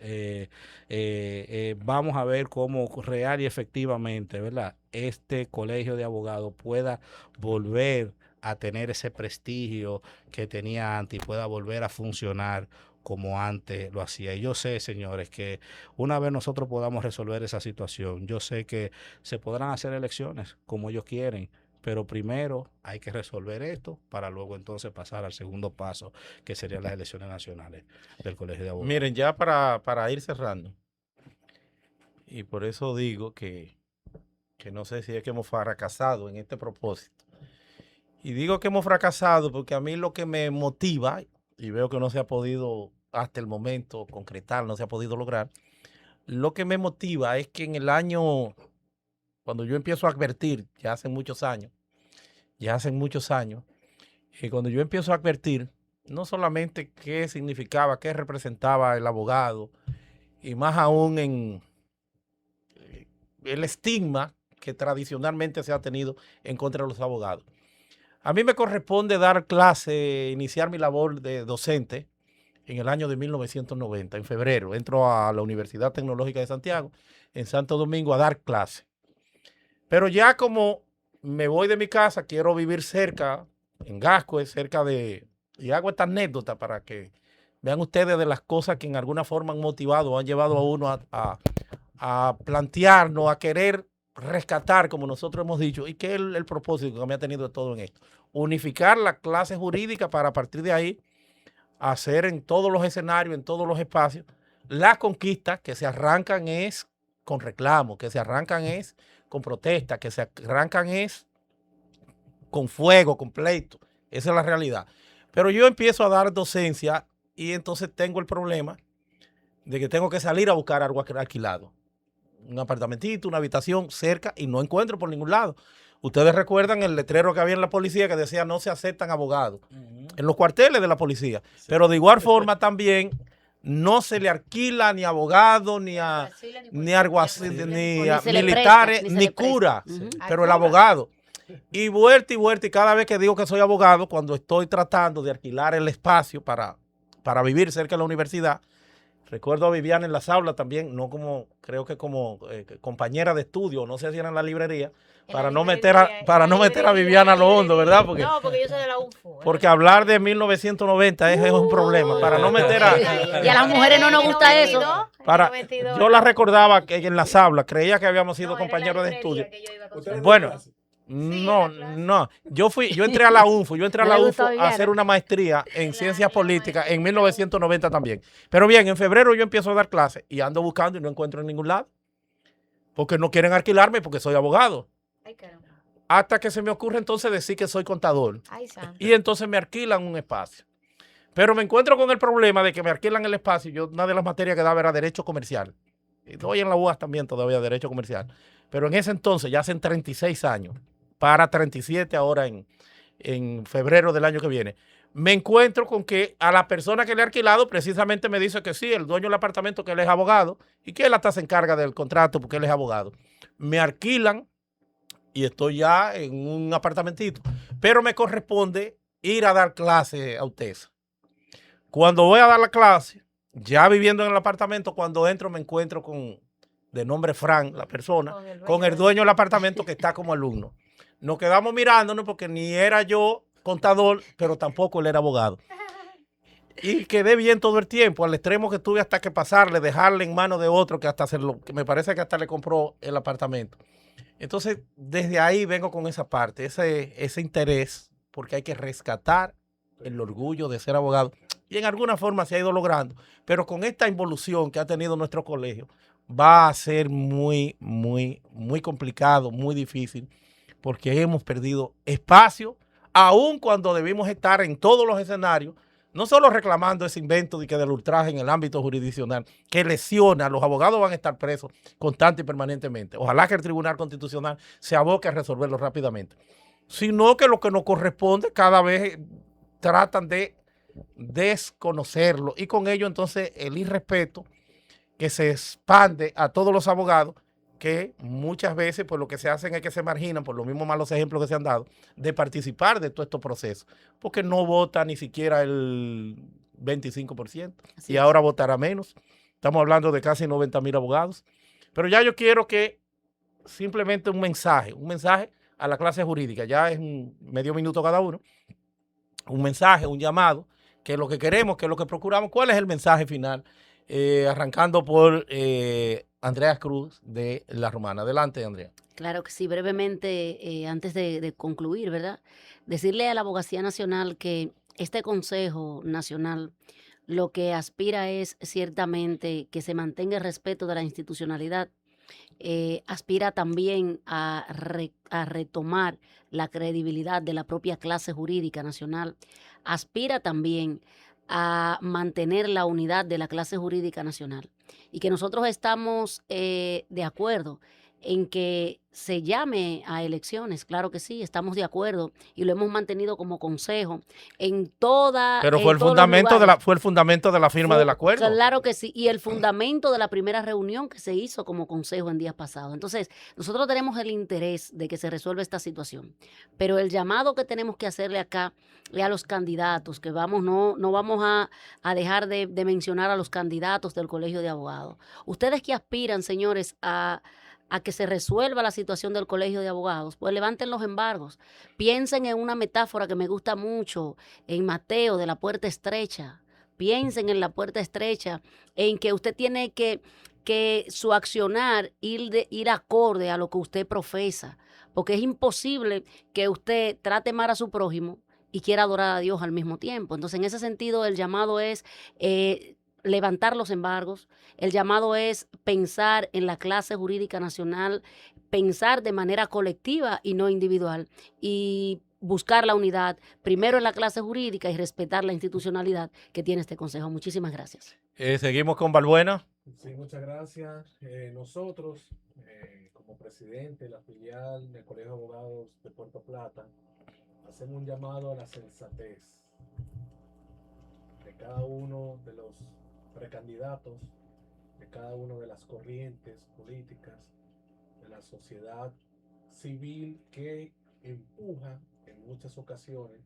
Vamos a ver cómo real y efectivamente, ¿verdad?, este colegio de abogados pueda volver a tener ese prestigio que tenía antes y pueda volver a funcionar como antes lo hacía. Y yo sé, señores, que una vez nosotros podamos resolver esa situación, yo sé que se podrán hacer elecciones como ellos quieren, pero primero hay que resolver esto para luego entonces pasar al segundo paso, que serían las elecciones nacionales del Colegio de Abogados. Miren, ya para ir cerrando, y por eso digo que no sé si es que hemos fracasado en este propósito. Y digo que hemos fracasado porque a mí lo que me motiva, y veo que no se ha podido hasta el momento concretar, no se ha podido lograr, lo que me motiva es que en el año, cuando yo empiezo a advertir, ya hacen muchos años, cuando yo empiezo a advertir, no solamente qué significaba, qué representaba el abogado, y más aún en el estigma que tradicionalmente se ha tenido en contra de los abogados. A mí me corresponde dar clase, iniciar mi labor de docente en el año de 1990, en febrero. Entro a la Universidad Tecnológica de Santiago, en Santo Domingo, a dar clase. Pero ya como me voy de mi casa, quiero vivir cerca, en Gascue, cerca de... Y hago esta anécdota para que vean ustedes de las cosas que en alguna forma han motivado, han llevado a uno a plantearnos, a querer rescatar, como nosotros hemos dicho, y que es el propósito que me ha tenido de todo en esto. Unificar la clase jurídica para a partir de ahí hacer en todos los escenarios, en todos los espacios, las conquistas que se arrancan es con reclamos, que se arrancan es con protestas, que se arrancan es con fuego, con pleito. Esa es la realidad. Pero yo empiezo a dar docencia y entonces tengo el problema de que tengo que salir a buscar algo alquilado. Un apartamentito, una habitación cerca y no encuentro por ningún lado. Ustedes recuerdan el letrero que había en la policía que decía no se aceptan abogados en los cuarteles de la policía. Sí. Pero de igual forma también no se le alquila ni a abogados, ni a ni a alguacil, policía. ni Ni a se le militares, presta, ni se ni le presta. cura, Ujú. pero el Cura. abogado. Y vuelta, y cada vez que digo que soy abogado, cuando estoy tratando de alquilar el espacio para vivir cerca de la universidad, recuerdo a Viviana en las aulas también, no como, creo que como compañera de estudio, no sé si era en la librería, En para la no meter a, librería, para en la no meter a librería, Viviana a en la lo hondo, librería. ¿verdad? Porque, No, porque yo soy de la UNFU. porque hablar de 1990 es un problema, para no meter a... Y a las mujeres no nos gusta eso. Yo la recordaba que en las aulas, creía que habíamos sido compañeros de estudio. Bueno, no. Yo entré a la UNFU, ¿No le gustó a Viviana? hacer una maestría en En ciencias la políticas en maestría. 1990 también. Pero bien, en febrero yo empiezo a dar clases y ando buscando y no encuentro en ningún lado. Porque no quieren alquilarme porque soy abogado. Ay, caramba. Hasta que se me ocurre entonces decir que soy contador. Ay, santo. Y entonces me alquilan un espacio. Pero me encuentro con el problema de que me alquilan el espacio. Yo, una de las materias que daba era derecho comercial. Y doy en la UAS también todavía derecho comercial. Pero en ese entonces, ya hacen 36 años, para 37 ahora en febrero del año que viene, me encuentro con que a la persona que le he alquilado precisamente me dice que sí, el dueño del apartamento, que él es abogado y que él hasta se encarga del contrato porque él es abogado. Me alquilan y estoy ya en un apartamentito, pero me corresponde ir a dar clase a UTESA. Cuando voy a dar la clase, ya viviendo en el apartamento, cuando entro me encuentro con, de nombre Fran, la persona, con el dueño del apartamento que está como alumno. Nos quedamos mirándonos porque ni era yo contador, pero tampoco él era abogado. Y quedé bien todo el tiempo, al extremo que tuve hasta que pasarle, dejarle en manos de otro que hasta que me parece que hasta le compró el apartamento. Entonces, desde ahí vengo con esa parte, ese interés, porque hay que rescatar el orgullo de ser abogado. Y en alguna forma se ha ido logrando, pero con esta involución que ha tenido nuestro colegio, va a ser muy complicado, muy difícil, porque hemos perdido espacio, aun cuando debimos estar en todos los escenarios, no solo reclamando ese invento de que del ultraje en el ámbito jurisdiccional, que lesiona, los abogados van a estar presos constante y permanentemente. Ojalá que el Tribunal Constitucional se aboque a resolverlo rápidamente. Sino que lo que nos corresponde cada vez tratan de desconocerlo y con ello entonces el irrespeto que se expande a todos los abogados que muchas veces pues lo que se hacen es que se marginan por los mismos malos ejemplos que se han dado de participar de todos estos procesos, porque no vota ni siquiera el 25% Así y es. ahora votará menos. Estamos hablando de casi 90,000 abogados. Pero ya yo quiero que simplemente un mensaje a la clase jurídica, ya es un medio minuto cada uno, un mensaje, un llamado, que es lo que queremos, que es lo que procuramos. ¿Cuál es el mensaje final? Arrancando por Andrea Cruz de La Romana. Adelante, Andrea. Claro que sí, brevemente, antes de concluir, ¿verdad? Decirle a la Abogacía Nacional que este Consejo Nacional lo que aspira es ciertamente que se mantenga el respeto de la institucionalidad, aspira también a retomar la credibilidad de la propia clase jurídica nacional, aspira también a mantener la unidad de la clase jurídica nacional y que nosotros estamos de acuerdo en que se llame a elecciones, claro que sí, estamos de acuerdo y lo hemos mantenido como consejo en Pero fue en el todos los fundamento lugares. fue el fundamento de la firma del acuerdo. Claro que sí, y el fundamento de la primera reunión que se hizo como consejo en días pasados. Entonces, nosotros tenemos el interés de que se resuelva esta situación, pero el llamado que tenemos que hacerle acá es a los candidatos, que no vamos a dejar de mencionar a los candidatos del Colegio de Abogados. Ustedes que aspiran, señores, a que se resuelva la situación del Colegio de Abogados, pues levanten los embargos. Piensen en una metáfora que me gusta mucho, en Mateo, de la puerta estrecha. Piensen en la puerta estrecha, en que usted tiene que su accionar ir acorde a lo que usted profesa, porque es imposible que usted trate mal a su prójimo y quiera adorar a Dios al mismo tiempo. Entonces, en ese sentido, el llamado es levantar los embargos, el llamado es pensar en la clase jurídica nacional, pensar de manera colectiva y no individual, y buscar la unidad, primero en la clase jurídica y respetar la institucionalidad que tiene este Consejo. Muchísimas gracias. Seguimos con Balbuena. Sí, muchas gracias. Nosotros, como presidente de la filial del Colegio de Abogados de Puerto Plata, hacemos un llamado a la sensatez de cada uno de los precandidatos de cada una de las corrientes políticas de la sociedad civil que empuja en muchas ocasiones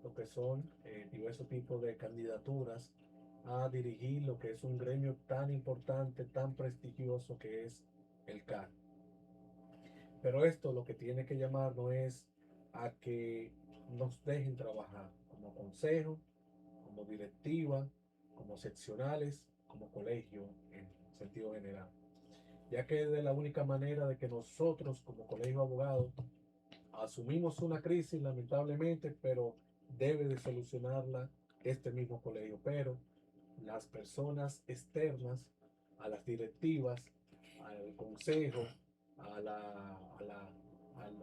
lo que son diversos tipos de candidaturas a dirigir lo que es un gremio tan importante, tan prestigioso que es el CAR. Pero esto lo que tiene que llamar no es a que nos dejen trabajar como consejo, como directiva, como seccionales, como colegio en sentido general. Ya que es de la única manera de que nosotros como colegio de abogados asumimos una crisis lamentablemente, pero debe de solucionarla este mismo colegio. Pero las personas externas a las directivas, al consejo, a, la, a, la,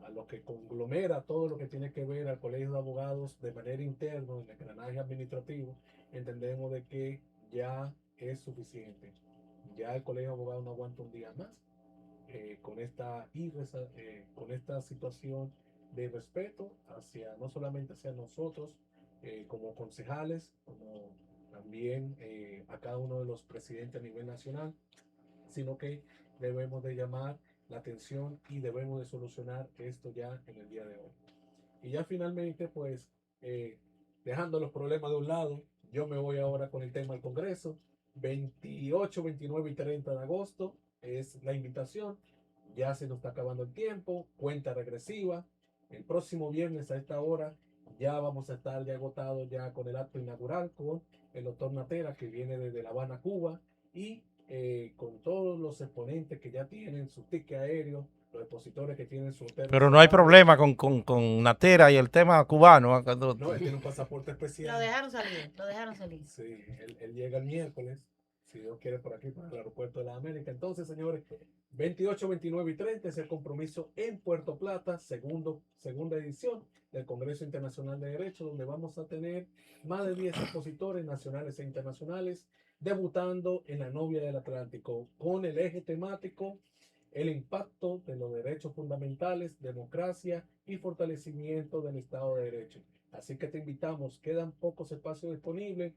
a lo que conglomera todo lo que tiene que ver al colegio de abogados de manera interna, en el engranaje administrativo, entendemos de que ya es suficiente. Ya el colegio de abogados no aguanta un día más con esta situación de respeto hacia no solamente hacia nosotros como concejales, como también a cada uno de los presidentes a nivel nacional, sino que debemos de llamar la atención y debemos de solucionar esto ya en el día de hoy. Y ya finalmente, pues, dejando los problemas de un lado, yo me voy ahora con el tema del Congreso. 28, 29 y 30 de agosto es la invitación. Ya se nos está acabando el tiempo, cuenta regresiva. El próximo viernes a esta hora ya vamos a estar ya agotados ya con el acto inaugural con el doctor Natera que viene desde La Habana, Cuba, y con todos los exponentes que ya tienen su ticket aéreo, los expositores que tienen su hotel Pero no hay reservado. problema con Natera y el tema cubano. No, él tiene un pasaporte especial. Lo dejaron salir, lo dejaron salir. Sí, él llega el miércoles, si Dios quiere, por aquí, para el aeropuerto de las Américas. Entonces, señores, 28, 29 y 30 es el compromiso en Puerto Plata, segunda edición del Congreso Internacional de Derecho, donde vamos a tener más de 10 expositores nacionales e internacionales debutando en la novia del Atlántico con el eje temático el impacto de los derechos fundamentales, democracia y fortalecimiento del Estado de Derecho. Así que te invitamos, quedan pocos espacios disponibles.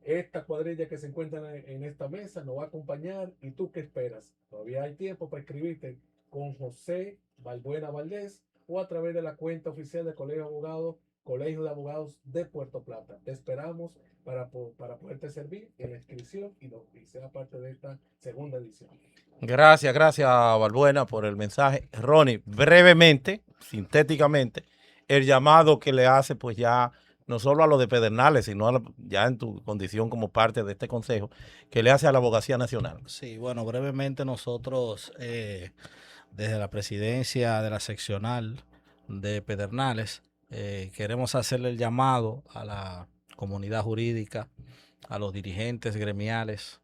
Esta cuadrilla que se encuentra en esta mesa nos va a acompañar. ¿Y tú qué esperas? Todavía hay tiempo para escribirte con José Balbuena Valdés o a través de la cuenta oficial del Colegio de Abogados de Puerto Plata. Te esperamos para poderte servir en la inscripción y sea parte de esta segunda edición. Gracias, Balbuena, por el mensaje. Ronnie, brevemente, sintéticamente, el llamado que le hace, pues ya, no solo a los de Pedernales, sino ya en tu condición como parte de este consejo, que le hace a la Abogacía Nacional. Sí, bueno, brevemente nosotros, desde la presidencia de la seccional de Pedernales, queremos hacerle el llamado a la comunidad jurídica, a los dirigentes gremiales,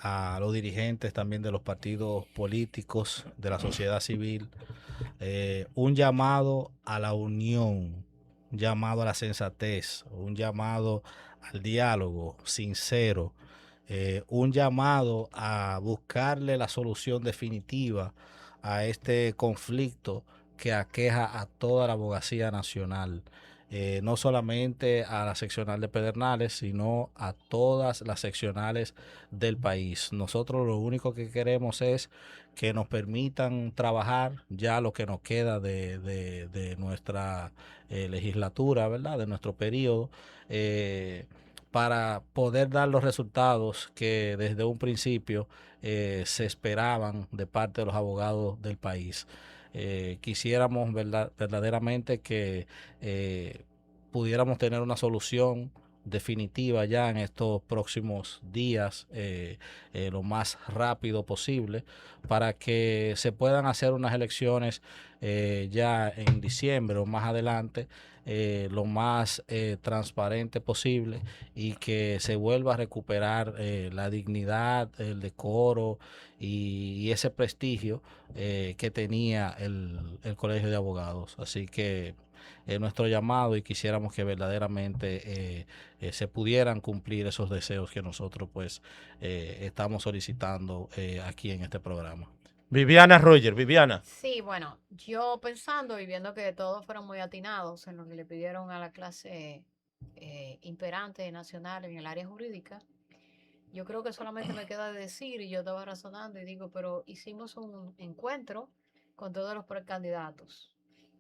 a los dirigentes también de los partidos políticos, de la sociedad civil, un llamado a la unión, un llamado a la sensatez, un llamado al diálogo sincero, un llamado a buscarle la solución definitiva a este conflicto que aqueja a toda la abogacía nacional. No solamente a la seccional de Pedernales, sino a todas las seccionales del país. Nosotros lo único que queremos es que nos permitan trabajar ya lo que nos queda de nuestra legislatura, ¿verdad? De nuestro periodo, para poder dar los resultados que desde un principio se esperaban de parte de los abogados del país. Quisiéramos verdaderamente que pudiéramos tener una solución definitiva ya en estos próximos días, lo más rápido posible, para que se puedan hacer unas elecciones ya en diciembre o más adelante, lo más transparente posible, y que se vuelva a recuperar la dignidad, el decoro y ese prestigio que tenía el Colegio de Abogados. Así que nuestro llamado, y quisiéramos que verdaderamente se pudieran cumplir esos deseos que nosotros pues estamos solicitando aquí en este programa. Viviana Roger, Viviana. Sí, bueno, yo pensando y viendo que todos fueron muy atinados en lo que le pidieron a la clase imperante nacional en el área jurídica, Yo creo que solamente me queda decir, y yo estaba razonando y digo, pero hicimos un encuentro con todos los precandidatos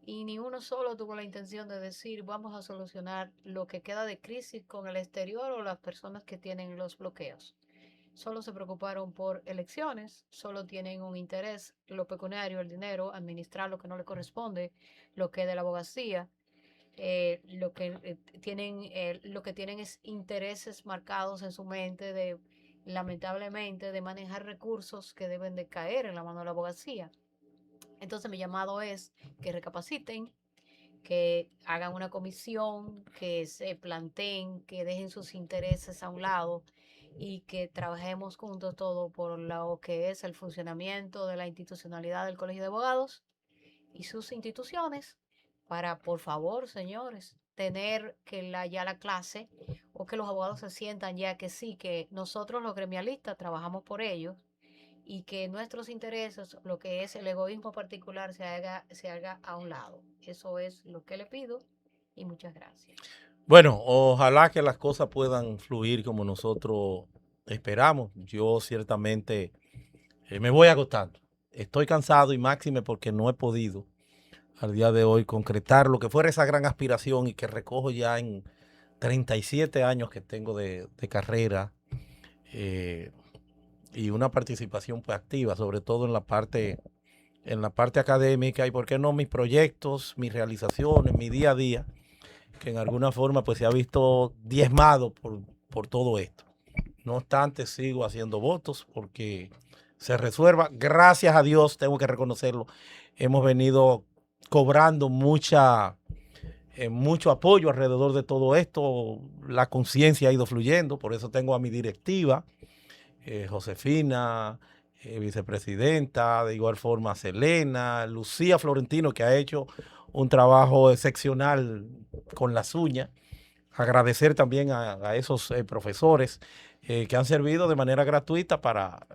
y ni uno solo tuvo la intención de decir, vamos a solucionar lo que queda de crisis con el exterior o las personas que tienen los bloqueos. Solo se preocuparon por elecciones, solo tienen un interés, lo pecuniario, el dinero, administrar lo que no le corresponde, lo que es de la abogacía. Lo que tienen es intereses marcados en su mente de, lamentablemente, de manejar recursos que deben de caer en la mano de la abogacía. Entonces mi llamado es que recapaciten, que hagan una comisión, que se planteen, que dejen sus intereses a un lado y que trabajemos juntos todo por lo que es el funcionamiento de la institucionalidad del Colegio de Abogados y sus instituciones para, por favor, señores, tener que ya la clase o que los abogados se sientan ya que sí, que nosotros los gremialistas trabajamos por ellos y que nuestros intereses, lo que es el egoísmo particular, se haga a un lado. Eso es lo que le pido y muchas gracias. Bueno, ojalá que las cosas puedan fluir como nosotros esperamos. Yo ciertamente me voy agotando. Estoy cansado y máxime porque no he podido al día de hoy concretar lo que fuera esa gran aspiración y que recojo ya en 37 años que tengo de carrera eh, y una participación pues activa, sobre todo en la parte académica y por qué no mis proyectos, mis realizaciones, mi día a día, que en alguna forma pues se ha visto diezmado por todo esto. No obstante, sigo haciendo votos porque se resuelva. Gracias a Dios, tengo que reconocerlo, hemos venido cobrando mucho apoyo alrededor de todo esto. La conciencia ha ido fluyendo, por eso tengo a mi directiva, Josefina, vicepresidenta, de igual forma Selena, Lucía Florentino, que ha hecho un trabajo excepcional con las uñas. Agradecer también a esos profesores que han servido de manera gratuita para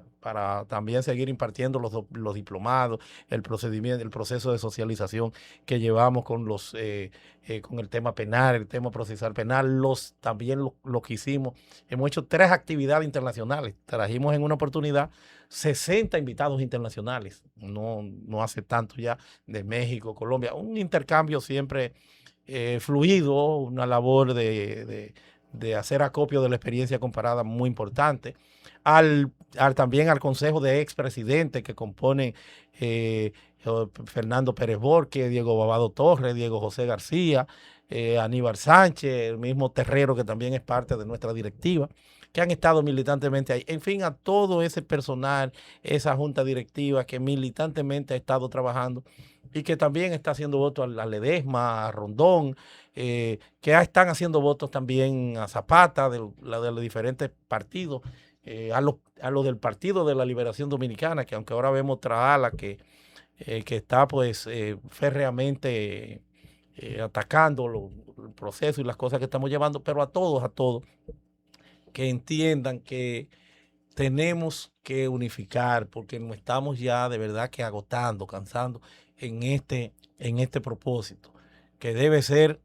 también seguir impartiendo los diplomados, el procedimiento, el proceso de socialización que llevamos con el tema penal, el tema procesal penal, también lo que hicimos. Hemos hecho 3 actividades internacionales. Trajimos en una oportunidad 60 invitados internacionales, no hace tanto ya, de México, Colombia. Un intercambio siempre fluido, una labor de hacer acopio de la experiencia comparada muy importante. También al Consejo de Expresidentes que compone Fernando Pérez Borque, Diego Babado Torres, Diego José García, Aníbal Sánchez, el mismo Terrero que también es parte de nuestra directiva, que han estado militantemente ahí. En fin, a todo ese personal, esa junta directiva que militantemente ha estado trabajando y que también está haciendo votos a Ledesma, a Rondón, que están haciendo votos también a Zapata, de los diferentes partidos, a los del Partido de la Liberación Dominicana, que aunque ahora vemos otra ala que está pues férreamente atacando el proceso y las cosas que estamos llevando, pero a todos, que entiendan que tenemos que unificar, porque nos estamos ya de verdad que agotando, cansando en este propósito, que debe ser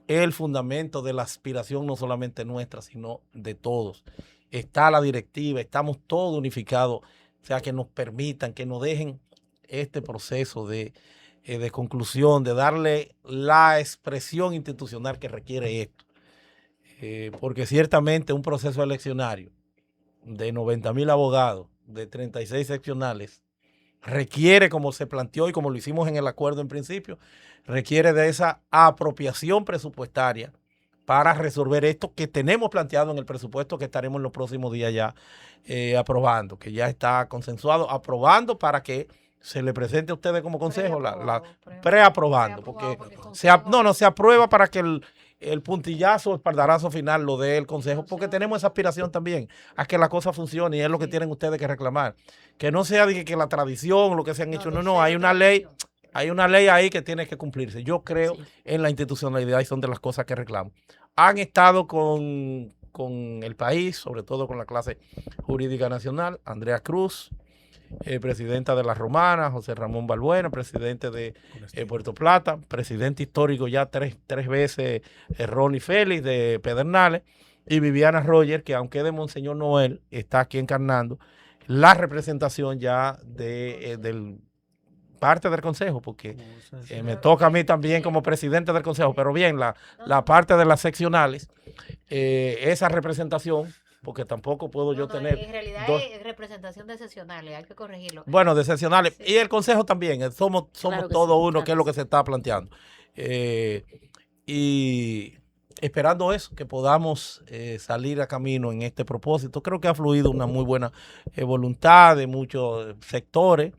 el fundamento de la aspiración no solamente nuestra, sino de todos. Está la directiva, estamos todos unificados, o sea, que nos permitan, que nos dejen este proceso de conclusión, de darle la expresión institucional que requiere esto. Porque ciertamente un proceso eleccionario de 90,000 abogados, de 36 seccionales, requiere, como se planteó y como lo hicimos en el acuerdo en principio, requiere de esa apropiación presupuestaria para resolver esto que tenemos planteado en el presupuesto que estaremos en los próximos días ya aprobando, que ya está consensuado, aprobando para que se le presente a ustedes como consejo, preaprobando, porque se aprueba para que el puntillazo, el espaldarazo final lo dé el consejo, porque tenemos esa aspiración también a que la cosa funcione y es lo que tienen ustedes que reclamar. Que no sea de que la tradición, lo que se han hecho, no, hay una ley ahí que tiene que cumplirse. Yo creo en la institucionalidad y son de las cosas que reclamo. Han estado con el país, sobre todo con la clase jurídica nacional, Andrea Cruz, presidenta de la Romana, José Ramón Balbuena, presidente de Puerto Plata, presidente histórico ya tres veces, Ronnie Félix de Pedernales, y Viviana Roger, que aunque de Monseñor Noel, está aquí encarnando la representación ya del parte del consejo, porque me toca a mí también como presidente del consejo, pero bien, la parte de las seccionales, esa representación, porque tampoco puedo yo tener en realidad dos, es representación de sesionales, hay que corregirlo. bueno, de seccionales, Sí. y el consejo también, somos Claro que todos sí, uno, claro que es que lo que sí. se está planteando. Y esperando eso, que podamos salir a camino en este propósito. Creo que ha fluido una muy buena voluntad de muchos sectores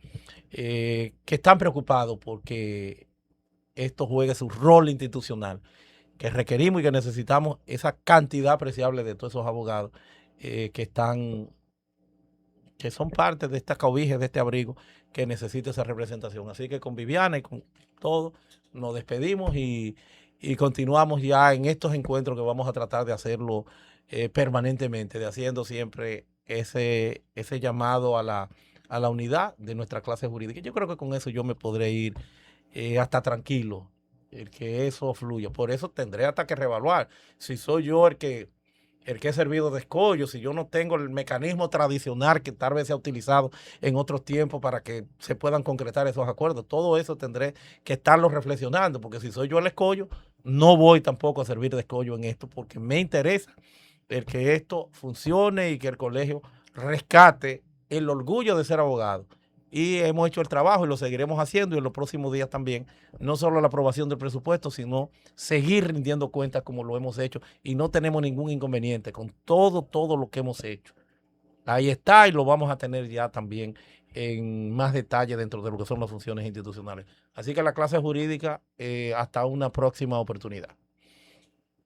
que están preocupados porque esto juegue su rol institucional, que requerimos y que necesitamos esa cantidad apreciable de todos esos abogados que son parte de esta cobija, de este abrigo, que necesita esa representación. Así que con Viviana y con todo, nos despedimos y continuamos ya en estos encuentros que vamos a tratar de hacerlo permanentemente, de haciendo siempre ese llamado a la unidad de nuestra clase jurídica. Yo creo que con eso yo me podré ir hasta tranquilo, el que eso fluya. Por eso tendré hasta que reevaluar si soy yo el que he servido de escollo, si yo no tengo el mecanismo tradicional que tal vez se ha utilizado en otros tiempos para que se puedan concretar esos acuerdos. Todo eso tendré que estarlo reflexionando, porque si soy yo el escollo, no voy tampoco a servir de escollo en esto, porque me interesa el que esto funcione y que el colegio rescate el orgullo de ser abogado. Y hemos hecho el trabajo y lo seguiremos haciendo y en los próximos días también, no solo la aprobación del presupuesto, sino seguir rindiendo cuentas como lo hemos hecho y no tenemos ningún inconveniente con todo lo que hemos hecho. Ahí está y lo vamos a tener ya también en más detalle dentro de lo que son las funciones institucionales. Así que la clase jurídica, hasta una próxima oportunidad.